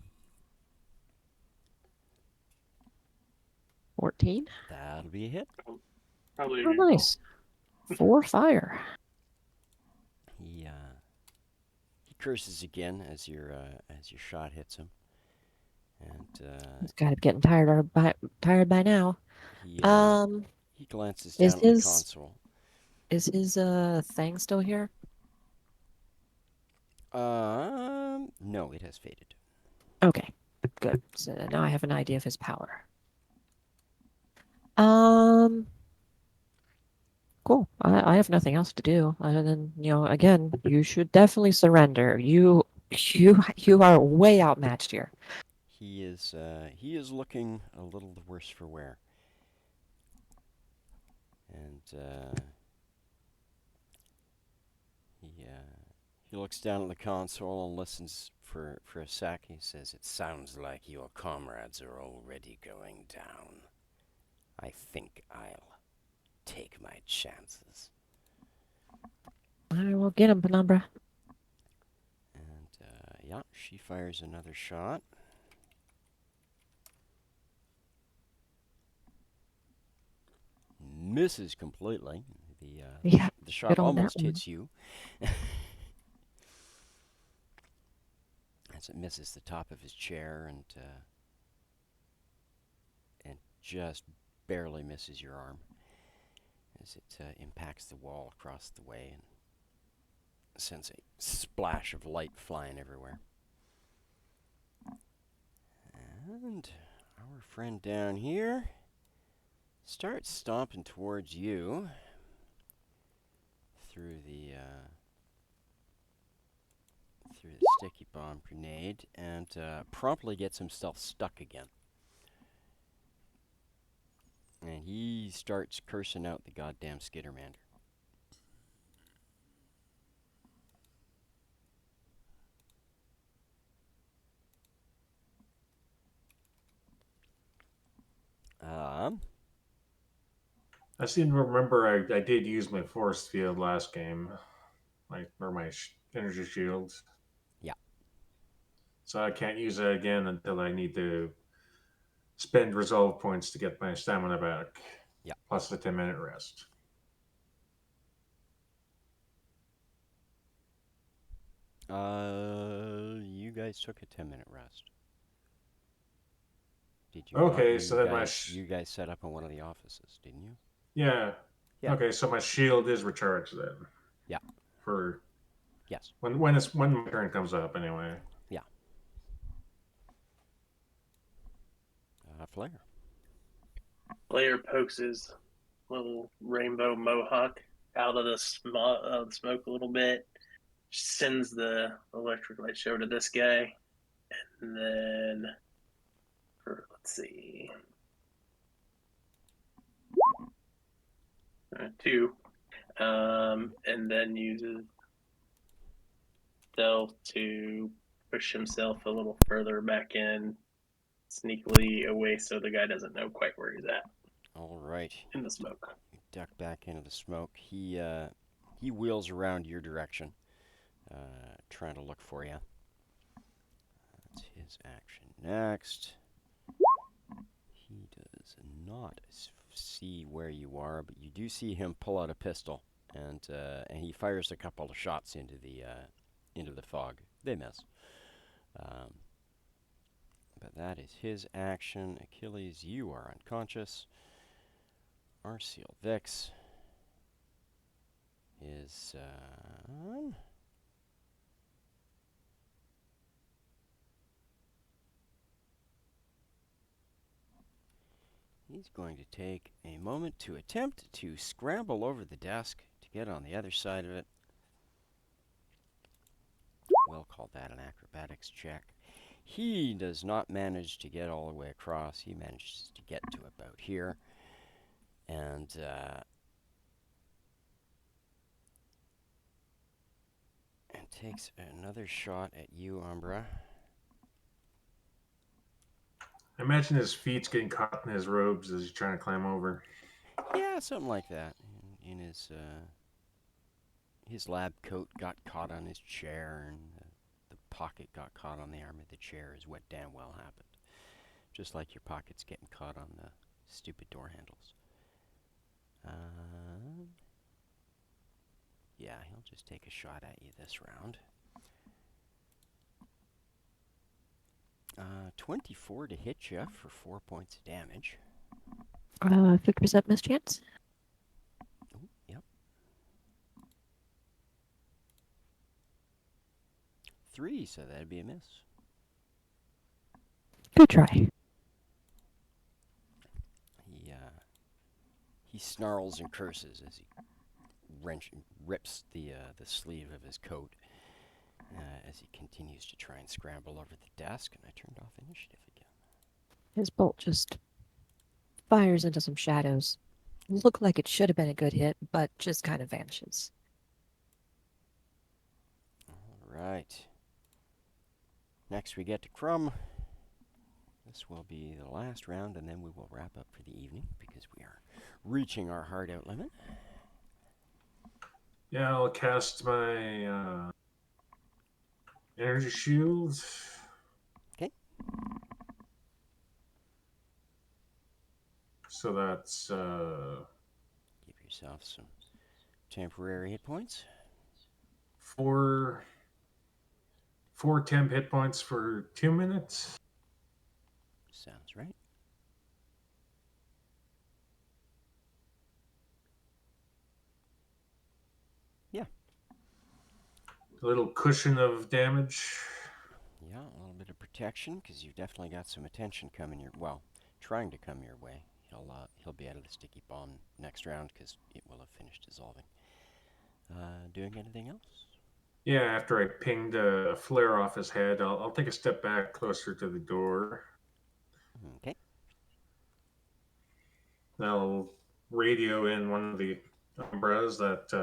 14. That'll be a hit. Probably. Oh, nice. 4 fire. He curses again as your shot hits him, and He's got to be getting tired by now. he he glances is down at the his- console. Is his thing still here? No, it has faded. Okay, good. So now I have an idea of his power. Cool. I have nothing else to do other than, again, you should definitely surrender. You are way outmatched here. He is looking a little the worse for wear, and he looks down at the console and listens for a sec. He says, "It sounds like your comrades are already going down. I think I'll take my chances." I will get him, Penumbra. And yeah, she fires another shot. Misses completely. Yeah, The shot good on that almost one. hits you. As it misses the top of his chair and just barely misses your arm as it impacts the wall across the way and sends a splash of light flying everywhere. And our friend down here starts stomping towards you through the sticky bomb grenade and promptly gets himself stuck again. And he starts cursing out the goddamn Skittermander. I seem to remember I did use my force field last game, my energy shield. Yeah. So I can't use it again until I need to spend resolve points to get my stamina back. Yeah. Plus the 10-minute rest. You guys took a 10-minute rest. Did you Okay, not? so then you guys set up in one of the offices, didn't you? Yeah. Yeah. Okay, so my shield is recharged then. Yeah. For Yes. when my turn comes up anyway. Yeah. Flare. Blair pokes his little rainbow mohawk out of the smoke a little bit, sends the electric light show to this guy, and then let's see, 2, and then uses stealth to push himself a little further back in, sneakily away, so the guy doesn't know quite where he's at. All right. In the smoke. You duck back into the smoke. He wheels around your direction, trying to look for you. That's his action next. He does not see where you are, but you do see him pull out a pistol, and he fires a couple of shots into the fog. They miss. But that is his action. Achilles, you are unconscious. Arceal Vix is He's going to take a moment to attempt to scramble over the desk to get on the other side of it. We'll call that an acrobatics check. He does not manage to get all the way across. He manages to get to about here. And takes another shot at you, Umbra. I imagine his feet's getting caught in his robes as he's trying to climb over. Yeah, something like that. In his lab coat got caught on his chair, and the pocket got caught on the arm of the chair, is what damn well happened. Just like your pockets getting caught on the stupid door handles. Yeah, he'll just take a shot at you this round. 24 to hit you for 4 points of damage. 50% mischance. Ooh, yep. 3, so that'd be a miss. Good try. He snarls and curses as he rips the sleeve of his coat as he continues to try and scramble over the desk, and I turned off initiative again. His bolt just fires into some shadows. Looked like it should have been a good hit, but just kind of vanishes. All right. Next we get to Crumb. This will be the last round, and then we will wrap up for the evening because we are reaching our hard out limit. Yeah, I'll cast my energy shield. Okay. So that's Give yourself some temporary hit points. four temp hit points for 2 minutes. Sounds right. Yeah. A little cushion of damage. Yeah, a little bit of protection because you've definitely got some attention coming your trying to come your way. He'll be out of the sticky bomb next round because it will have finished dissolving. Doing anything else? Yeah, after I pinged a flare off his head, I'll take a step back closer to the door. Okay. I'll radio in one of the Umbras that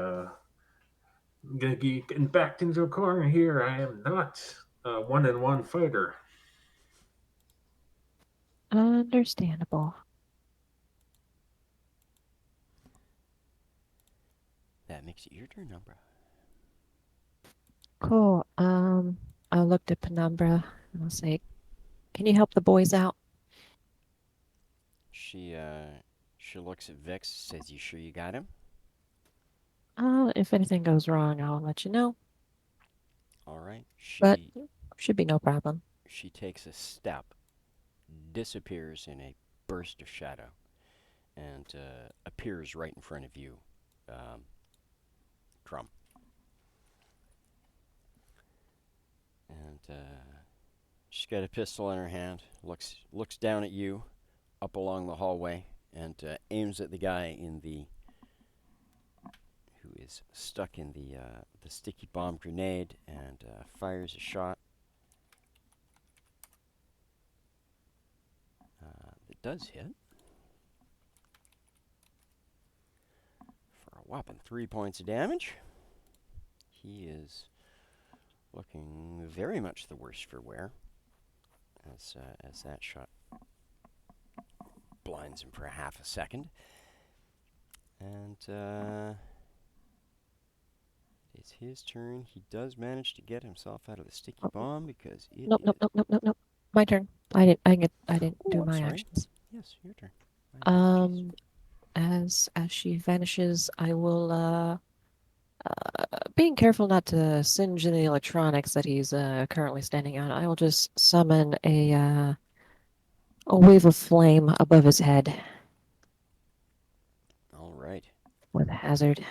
I'm going to be getting backed into a corner here. I am not a one-on-one fighter. Understandable. That makes it your turn, Umbra. Cool. I'll look to Penumbra and I'll say, "Can you help the boys out?" She looks at Vix, says, "You sure you got him?" If anything goes wrong, I'll let you know. All right. But should be no problem. She takes a step, disappears in a burst of shadow, and appears right in front of you, Crumb. And she's got a pistol in her hand. Looks down at you, up along the hallway, and aims at the guy who is stuck in the sticky bomb grenade, and fires a shot. That does hit for a whopping 3 points of damage. He is looking very much the worse for wear as that shot blinds him for a half a second. And it's his turn. He does manage to get himself out of the sticky bomb because it Nope. My turn. I didn't do I'm my sorry. actions. Yes, your turn. My apologies. As she vanishes, I will being careful not to singe any electronics that he's currently standing on, I will just summon a wave of flame above his head All right. with hazard.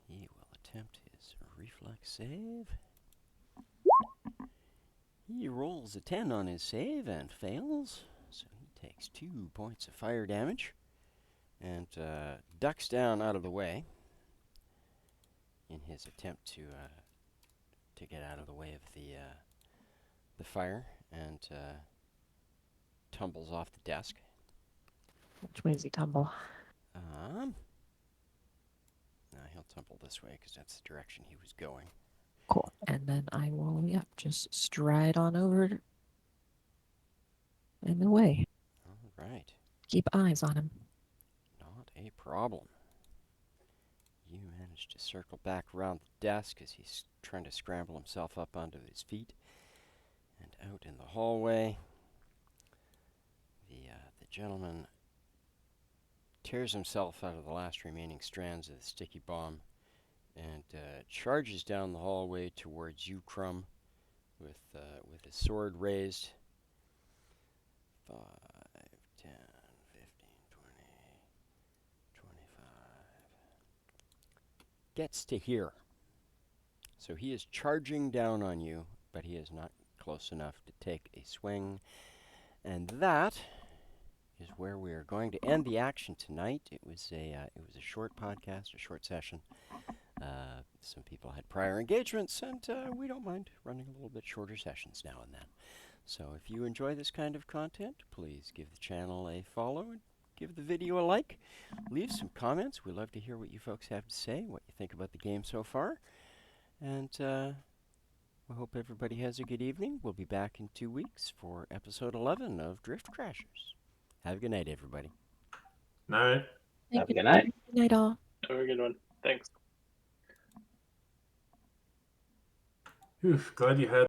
He will attempt his reflex save. He rolls a 10 on his save and fails, so he takes 2 points of fire damage and ducks down out of the way in his attempt to get out of the way of the fire, and tumbles off the desk. Which way does he tumble? Now he'll tumble this way because that's the direction he was going. Cool. And then I will, just stride on over and away. All right. Keep eyes on him. Not a problem. You manage to circle back around the desk as he's trying to scramble himself up onto his feet and out in the hallway. The gentleman tears himself out of the last remaining strands of the sticky bomb and charges down the hallway towards you, Crumb, with his sword raised. 5, 10, 15, 20, 25. Gets to here. So he is charging down on you, but he is not close enough to take a swing. And that is where we are going to end the action tonight. It was a short podcast, a short session. Some people had prior engagements, and we don't mind running a little bit shorter sessions now and then. So if you enjoy this kind of content, please give the channel a follow and give the video a like. Leave some comments. We love to hear what you folks have to say, what you think about the game so far. And we hope everybody has a good evening. We'll be back in 2 weeks for episode 11 of Drift Crashers. Have a good night, everybody. Night. Have a good night. Good night, all. Have a good one. Thanks. Oof, glad you had